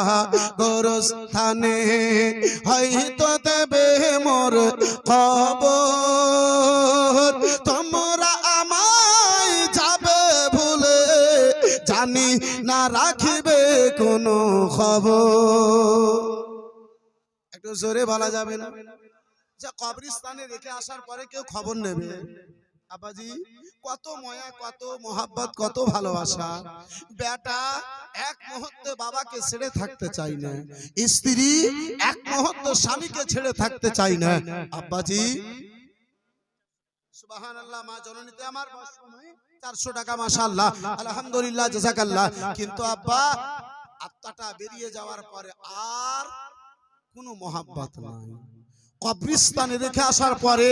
গোরস্থানে হয়তো দেবে মোর খবর, তোমরা আমায় যাবে ভুলে, জানি না রাখিবে কোনো খবর। একটু জোরে বলা যাবে না? যে কবরস্থানে রেখে আসার পরে কেউ খবর নেবে? আব্বাজি কত মায়া, কত মোহাব্বত, কত ভালোবাসা। বেটা এক মুহূর্তে বাবাকে ছেড়ে থাকতে চাই না, স্ত্রী এক মুহূর্তে স্বামীকে ছেড়ে থাকতে চাই না। আব্বাজি সুবহানাল্লাহ, মা জননীতে আমার 400 টাকা, মাশাআল্লাহ, আলহামদুলিল্লাহ, জাযাকাল্লাহ। কিন্তু আব্বা আত্মাটা বেরিয়ে যাওয়ার পরে আর কোনো মোহাব্বত নাই। কবরস্থানে রেখে আসার পরে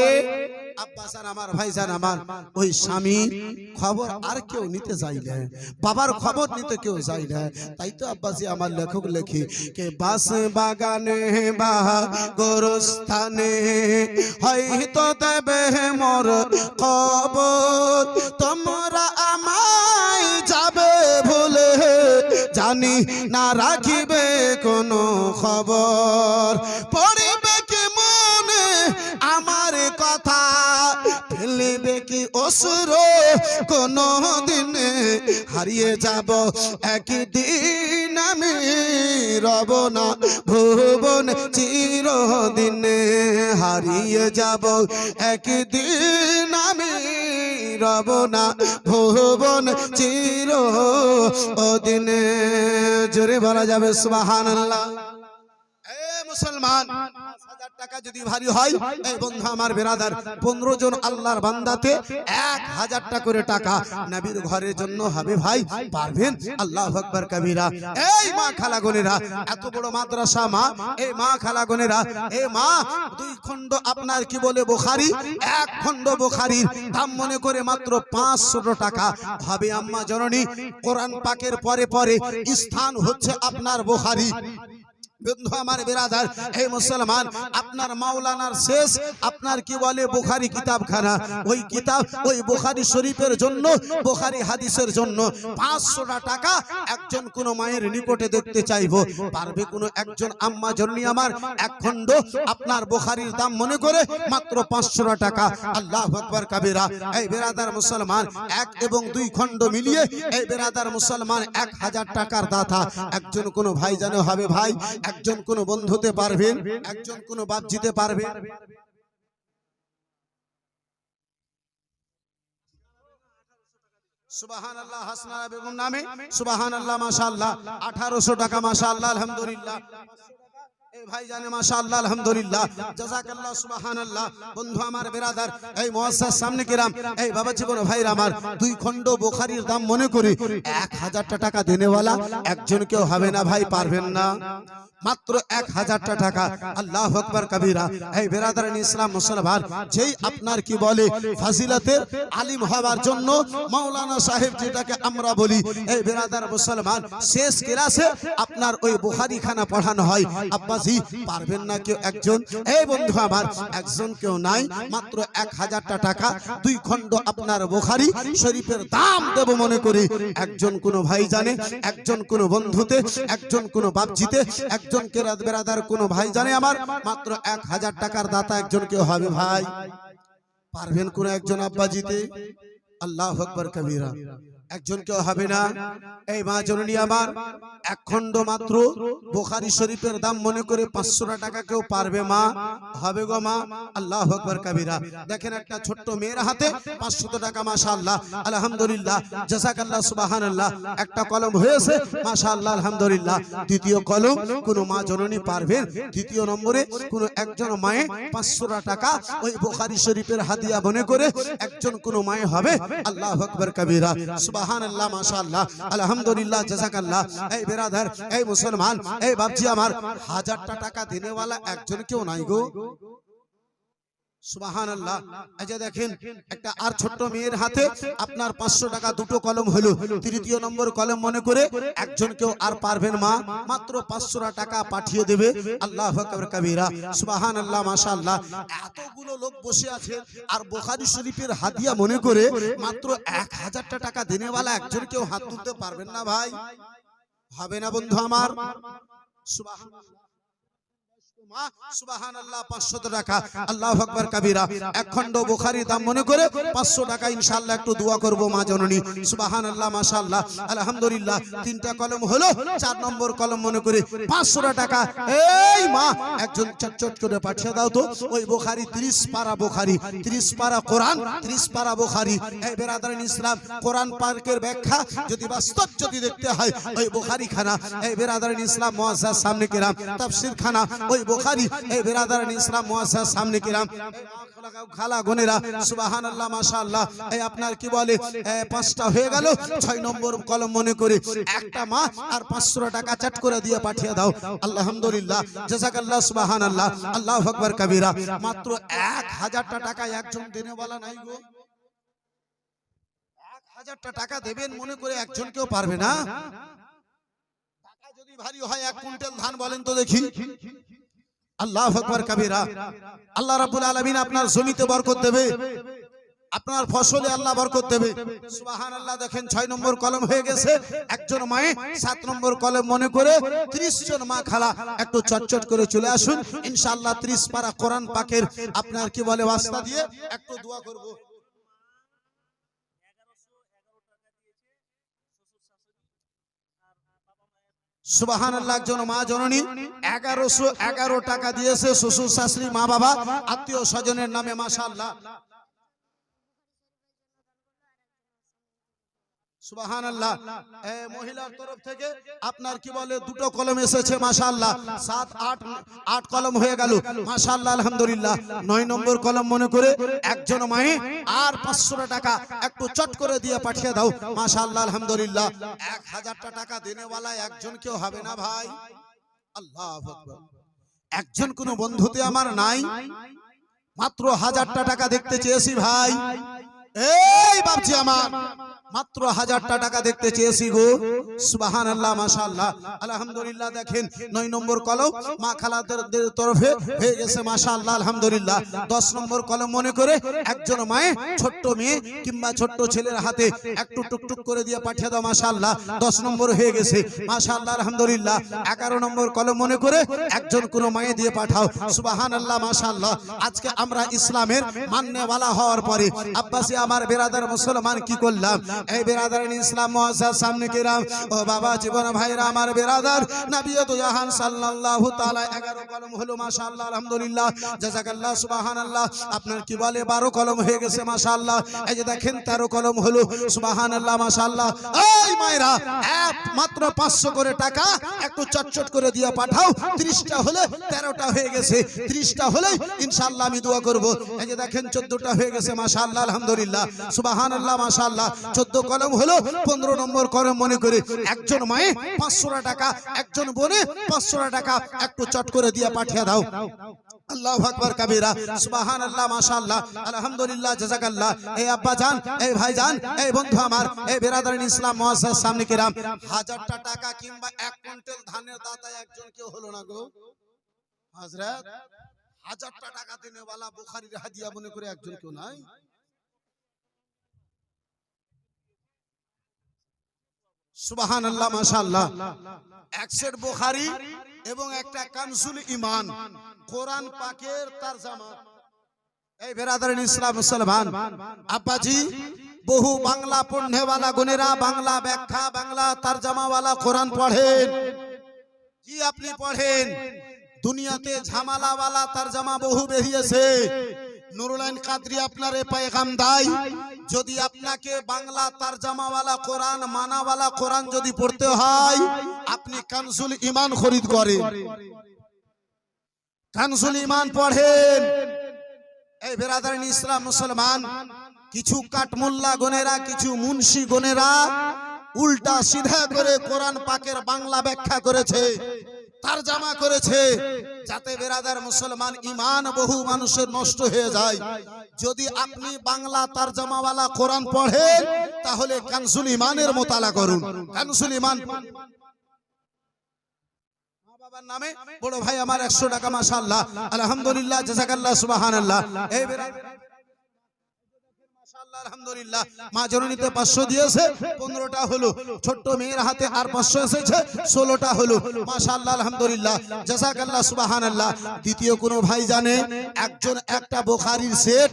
আব্বাসান আমার ভাইজান আমার ওই স্বামীর খবর আর কেউ নিতে যায় না, বাবার খবর নিতে কেউ যায় না। তাই তো আব্বাসী আমার লেখক লেখি কে বাস বাগানে বা গোরস্থানে হয়তো দেবে মোর খবর, তোমরা আমায় যাবে ভুলে জানি না রাখিবে কোনো খবর। পড়িবে কি মনে আমার কথা, ফেলিবে কি অসুর কোনো দিনে, হারিয়ে যাব একদিন আমি রব না ভুবন চিরদিনে, হারিয়ে যাব একদিন আমি রব না ভুবন চিরদিনে। জোরে বলা যাবে সুবহানাল্লাহ। মুসলমান 5,000 টাকা যদি ভারী হয়, এই বন্ধু আমার বেরাদার 15 জন আল্লাহর বান্দাতে 1,000 টাকা করে টাকা নবীর ঘরের জন্য হবে ভাই, পারবেন? আল্লাহু আকবার কবীরা। এই মা খালাগনেরা, এত বড় মাদ্রাসা মা, এই মা খালাগনেরা, এই মা 2 খণ্ড আপনার কি বলে বুখারী, 1 খণ্ড বুখারীর দাম মনে করে মাত্র 500 টাকা হবে আম্মা জননী। কোরআন পাকের পরে পরে স্থান হচ্ছে আপনার বুখারী। বন্ধু আমার বেরাদার, এই মুসলমান, আপনার মাওলানার শেষ আপনার কি বলে বুখারী কিতাবখানা, ওই কিতাব ওই বুখারী শরীফের জন্য, বুখারী হাদিসের জন্য 500 টাকা একজন কোন মায়ের নিকটে দেখতে চাইবো, পারবে কোন একজন আম্মা জননী আমার? 1 খণ্ড আপনার বুখারীর দাম মনে করে মাত্র 500 টাকা। আল্লাহু আকবার কবীরা। এই বেরাদার মুসলমান, 1 এবং 2 খণ্ড মিলিয়ে এই বেরাদার মুসলমান 1000 টাকার দাতা একজন কোন ভাই জানে হবে ভাই, একজন কোন বন্ধুতে পারবেন, একজন কোন বাপ জিতে পারবে। সুবহানাল্লাহ। হাসনা বেগম নামে সুবহানাল্লাহ, মাশাআল্লাহ 1800 টাকা, মাশাআল্লাহ আলহামদুলিল্লাহ। এই ভাই জানে মাশাআল্লাহ আলহামদুলিল্লাহ, জাযাকাল্লাহ সুবহানাল্লাহ। বন্ধু আমার বেরাদার, এই মুআসসাস সামনে কিরাম, এই বাবা জীবন ভাইরা আমার 2 খণ্ড বুখারীর দাম মনে করে 1000 টাকা দেনেওয়ালা একজন কেউ হবে না ভাই, পারবেন না? মাত্র 1000 টাকা। আল্লাহু আকবার কবীরা। এই বেরাদারান ইসলাম মুসলমান, যেই আপনার কি বলে ফাজিলতের আলিম হওয়ার জন্য মাওলানা সাহেব যেটাকে আমরা বলি, এই বেরাদার মুসলমান শেষ ক্লাসে আপনার ওই বুখারী খানা পড়ানো হয়। আব্বাজি পারবেন না কেউ একজন? এই বন্ধু আমার, একজন কেউ নাই, মাত্র 1000 টাকা 2 খণ্ড আপনার বুখারী শরীফের দাম দেব মনে করে একজন কোন ভাই জানে, একজন কোন বন্ধুতে, একজন কোন বাপজিতে, একজন কেরাত বেরাদার কোন ভাই জানে আমার? মাত্র 1000 টাকার দাতা একজন কেউ হবে ভাই, পারবেন কোন একজন আব্বাজিতে? আল্লাহু আকবার কবীরা। একজন কেউ হবে না। এই মা জননী আমার 1 খণ্ড মাত্র বুখারী শরীফের দাম মনে করে 500 টাকা কেউ পারবে মা? হবে গো মা? আল্লাহু আকবার কবীরা। দেখেন একটা ছোট্ট মেয়ের হাতে 500 টাকা, মাশাআল্লাহ আলহামদুলিল্লাহ, জাযাকাল্লাহ সুবহানাল্লাহ। একটা কলম হয়েছে, মাশাআল্লাহ আলহামদুলিল্লাহ। দ্বিতীয় কলম কোন মা জননী পারবেন? দ্বিতীয় নম্বরে কোন একজন মায়ে 500 টাকা ওই বুখারী শরীফের হাদিয়া মনে করে একজন কোন মায়ে হবে? আল্লাহু আকবার কবীরা। সুবহানাল্লাহ, মাশাআল্লাহ আলহামদুলিল্লাহ, জাযাকাল্লাহ। এই বেরাদার, এই মুসলমান, এই বাপজি আমার 1000 টাকা দেনেওয়ালা একজন কেউ নাই গো। সুবহানাল্লাহ। এই যে দেখেন একটা আর ছোট্ট মেয়ের হাতে আপনার 500 টাকা, 2টো কলম হলো, তৃতীয় নম্বর কলম মনে করে একজন কেউ আর পারবেন মা? মাত্র 500 টাকা পাঠিয়ে দেবে। আল্লাহু আকবার কবীরা। সুবহানাল্লাহ, মাশাআল্লাহ। এতগুলো লোক বসে আছে আর বুখারী শরীফের হাদিয়া মনে করে মাত্র 1000 টাকা দেনেওয়ালা একজন কেউ হাত তুলতে পারবেন না ভাই? হবে না বন্ধু আমার? সুবহানাল্লাহ, সুবহানাল্লাহ। 500 টাকা। আল্লাহু আকবার কবীরা। 1 খণ্ড বুখারীর দাম মনে করে 500 টাকা ইনশাআল্লাহ একটু দোয়া করব মা জননী। সুবহানাল্লাহ, মাশাআল্লাহ আলহামদুলিল্লাহ। 3টা কলম হলো, 4 নম্বর কলম মনে করে 500 টাকা। এই মা একজন চটচট করে পাঠিয়ে দাও তো ওই বুখারী 30 পারা বুখারী, 30 পারা কোরআন, 30 পারা বুখারী। এই বেরাদারান ইসলাম, কোরআন পাকের ব্যাখ্যা যদি বাস্তব যদি দেখতে হয় ওই বুখারী খানা, এই বেরাদারান ইসলাম মুআজ্জাজ সামনে কিরাম তাফসীর খানা, ওই বুখারী। এই বেরাদারান ইসলাম মুআসসাস সামনে কিরাম খালা গোনেরা সুবহানাল্লাহ মাশাআল্লাহ। এই আপনার কি বলে 5টা হয়ে গেল, 6 নম্বর কলম মনে করে একটা মা আর 500 টাকা চাট করে দিয়ে পাঠিয়ে দাও। আলহামদুলিল্লাহ, জাযাকাল্লাহ, সুবহানাল্লাহ, আল্লাহু আকবার কবীরা। মাত্র 1000টা টাকা একজন দেনেওয়ালা নাই গো। 1000টা টাকা দেবেন মনে করে একজন কেউ পারবে না। টাকা যদি ভারী হয় 1 কুইন্টাল ধান বলেন তো দেখি। আল্লাহু আকবার কবীরা। আল্লাহ রাব্বুল আলামিন আপনার জমিতে বরকত দেবে, আপনার ফসলে আল্লাহ বরকত দেবে। সুবহানাল্লাহ। দেখেন 6 নম্বর কলম হয়ে গেছে। একজন মায়ে 7 নম্বর কলম মনে করে 30 জন মা খালা একটু চটচট করে চলে আসুন। ইনশাআল্লাহ 30 পারা কোরআন পাকের আপনার কি বলে ওয়াস্তা দিয়ে একটু দোয়া করব। সুবহানাল্লাহ। একজন মা জননী 1111 টাকা দিয়েছে শ্বশুর শাশুড়ি মা বাবা আত্মীয় স্বজনের নামে। মাশাআল্লাহ, সুবহানাল্লাহ। মহিলার তরফ থেকে আপনার কি বলে 2টো কলম এসেছে। মাশাআল্লাহ, 7 8 কলম হয়ে গেল। মাশাআল্লাহ, আলহামদুলিল্লাহ। 9 নম্বর কলম মনে করে একজন মায়ে আর 500 টাকা একটু চট করে দিয়ে পাঠিয়ে দাও। মাশাআল্লাহ, আলহামদুলিল্লাহ। 1000টা টাকা দেনেওয়ালা একজন কেউ হবে না ভাই। আল্লাহু আকবার। একজন কোন বন্ধুতে আমার নাই, মাত্র 1000টা টাকা দেখতে চেয়েছি ভাই। এই বাপজি আমার মাত্র 1000টা টাকা দেখতে চেয়েছি গো। সুবহানাল্লাহ, মাশাআল্লাহ, আলহামদুলিল্লাহ। দেখেন 9 নম্বর কলম মা খালাদের তরফে হয়ে গেছে। মাশাআল্লাহ, আলহামদুলিল্লাহ। 10 নম্বর কলম মনে করে একজন মায়ে ছোট্ট মেয়ে কিংবা ছোট্ট ছেলের হাতে একটু টুকটুক করে দিয়ে পাঠিয়ে দাও। মাশাআল্লাহ, 10 নম্বর হয়ে গেছে। মাশাআল্লাহ, আলহামদুলিল্লাহ। 11 নম্বর কলম মনে করে একজন কোন মায়ে দিয়ে পাঠাও। সুবহানাল্লাহ, মাশাআল্লাহ। আজকে আমরা ইসলামের মান্যওয়ালা হওয়ার পরে আব্বাসী আমার বেরাদার মুসলমান কি করলাম? এই বেরাদারান ইসলাম মুআসসাস সামনে কিরাম, ও বাবা জীবন ভাইরা আমার বেরাদার, নবিয়ত জাহান সাল্লাল্লাহু তাআলা 11 কলম হলো। মাশাআল্লাহ, আলহামদুলিল্লাহ, জাযাকাল্লাহ, সুবহানাল্লাহ। আপনার কি বলে 12 কলম হয়ে গেছে। মাশাআল্লাহ। এই যে দেখেন 13 কলম হলো। সুবহানাল্লাহ, মাশাআল্লাহ। এই মায়েরা মাত্র 500 করে টাকা একটু চটচট করে দিয়ে পাঠাও। 30টা হলে 13টা হয়ে গেছে। 30টা হলে ইনশাআল্লাহ আমি দোয়া করব। এই যে দেখেন 14টা হয়ে গেছে। মাশাআল্লাহ, আলহামদুলিল্লাহ, সুবহানাল্লাহ, মাশাআল্লাহ। 14 কলম হলো। 15 নম্বর কলম মনে করে একজন মায়ে 500 টাকা, একজন বোনে 500 টাকা একটু চট করে দিয়ে পাঠিয়ে দাও। আল্লাহু আকবার কবীরা। সুবহানাল্লাহ, মাশাআল্লাহ, আলহামদুলিল্লাহ, জাযাকাল্লাহ। এই আব্বা জান, এই ভাই জান, এই বন্ধু আমার, এই বেরাদারান ইসলাম মুআসসাস সামনে কিরাম, 1000টা টাকা কিংবা 1 কুইন্টাল ধানের দাতা একজন কেউ হলো না গো। হযরত 1000টা টাকা দেনেওয়ালা বুখারীর হাদিয়া মনে করে একজন কেউ নাই। সুবহানাল্লাহ, মাশাআল্লাহ। এক সেট বুখারী এবং একটা কানজুল ঈমান কোরআন পাকের তরজমা। এই বেরাদারান ইসলাম মুসলমান আব্বাজি, বহু বাংলা পড়নেওয়ালা গুনেরা বাংলা ব্যাখ্যা, বাংলা তরজমাওয়ালা কোরআন পড়েন। জি, আপনি পড়েন। দুনিয়াতে ঝামেলাওয়ালা তরজমা বহু বেরিয়েছে। নুরুল কাদরি আপনারে পেগাম দেয়, যদি আপনাকে বাংলা তরজমাওয়ালা কোরআন, মানাওয়ালা কোরআন যদি পড়তে হয়, আপনি কানজুল ঈমান খরিদ করেন, কানজুল ঈমান পড়েন। এই বেরাদারান ইসলাম মুসলমান, কিছু কাটমুল্লা গনেরা, কিছু মুন্সি গনেরা উল্টা সিধা করে কোরআন পাকের বাংলা ব্যাখ্যা করেছে, তরজমা করেছে, যাতে বেরাদার মুসলমান ঈমান বহু মানুষের নষ্ট হয়ে যায়। যদি আপনি বাংলা তরজমাওয়ালা কোরআন পড়েন, তাহলে কানজুল ঈমানের মোতালা করুন। কানজুল ঈমান মা বাবার নামে বড় ভাই আমার 100 টাকা। মাশাআল্লাহ, আলহামদুলিল্লাহ, জাযাকাল্লাহ, সুবহানাল্লাহ। এই আলহামদুলিল্লাহ, মা জননীতে 500 দিয়েছে, 15টা হলো। ছোট্ট মেয়ের হাতে আর 500 এসেছে, 16টা হলো। মাশাআল্লাহ, আলহামদুলিল্লাহ, জাযাকাল্লাহ, সুবহানাল্লাহ। দ্বিতীয় কোন ভাই জানে একজন একটা বুখারীর সেট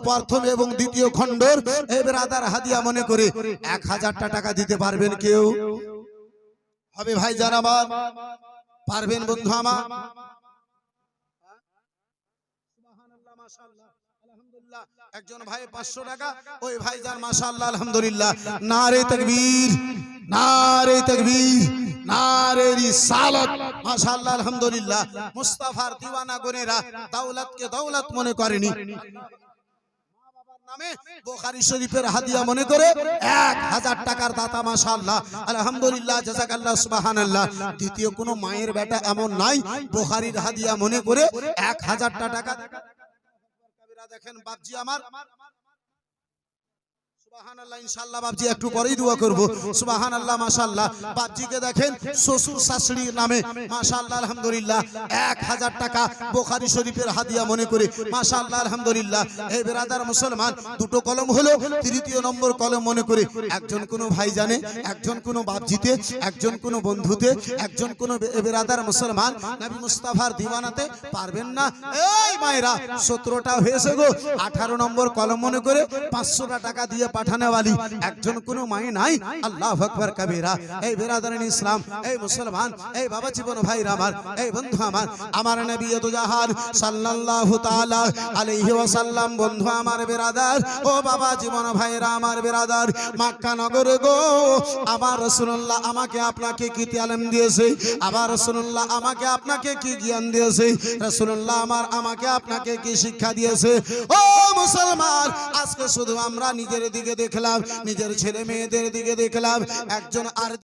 প্রথম এবং দ্বিতীয় খণ্ডর এই বেরাদার হাদিয়া মনে করে 1000টা টাকা দিতে পারবেন কেউ? হবে ভাই জান আমার? পারবেন বন্ধু আমার? সুবহানাল্লাহ, মাশাআল্লাহ, আলহামদুলিল্লাহ। একজন ভাই 500 টাকা, ওই ভাই যার মাশাআল্লাহ, আলহামদুলিল্লাহ। নারে তাকবীর, নারে তাকবীর, নারে রিসালাত। মাশাআল্লাহ আলহামদুলিল্লাহ মুস্তাফার দিওয়ানা গুনেরা দৌলতকে দৌলত মনে করেনি, নামে বুখারী শরীফের হাদিয়া মনে করে 1000 টাকার দাতা মাশাআল্লাহ আলহামদুলিল্লাহ জাযাকাল্লাহ সুবহানাল্লাহ। দ্বিতীয় কোন মায়ের বেটা এমন নাই বুখারীর হাদিয়া মনে করে 1000 টাকা দেখেন বাপজি আমার সুবহানাল্লাহ ইনশাআল্লাহ বাপজি একটু পরেই দোয়া করব সুবহানাল্লাহ মাশাআল্লাহ। বাপজিকে দেখেন শ্বশুর শাশুড়ির নামে মাশাআল্লাহ আলহামদুলিল্লাহ 1000 টাকা বুখারী শরীফের হাদিয়া মনে করে মাশাআল্লাহ আলহামদুলিল্লাহ। এই বিরাদার মুসলমান দুটো কলম হলো, তৃতীয় নম্বর কলম মনে করে একজন কোন ভাই জানে, একজন কোন বাপজিতে, একজন কোন বন্ধুতে, একজন কোন বিরাদার মুসলমান নবী মুস্তাফার দিওয়ানাতে পারবেন না। এই মায়েরা 17টা হয়েছে গো, 18 নম্বর কলম মনে করে 500 টাকা দিয়ে পাঠানে वाली একজন কোন মাই নাই। আল্লাহু আকবার কবীরা। এই বিরাদারান ইসলাম, এই মুসলমান, এই বাবা জীবন ভাইরা আমার, এই বন্ধু আমার, আমার নবী তো জাহান সাল্লাল্লাহু তাআলা আলাইহি ওয়াসাল্লাম বন্ধু আমার বিরাদার, ও বাবা জীবন ভাইরা আমার বিরাদার, মক্কা নগর গো আমার রাসূলুল্লাহ আমাকে আপনাকে কি তালিম দিয়েছে, আবার রাসূলুল্লাহ আমাকে আপনাকে কি জ্ঞান দিয়েছে, রাসূলুল্লাহ আমাকে আপনাকে কি শিক্ষা দিয়েছে। ও মুসলমান, আজকে শুধু আমরা নিজের দিকে দেখলাম, নিজের ছেলে মেয়েদের দিকে দেখলাম, একজন আর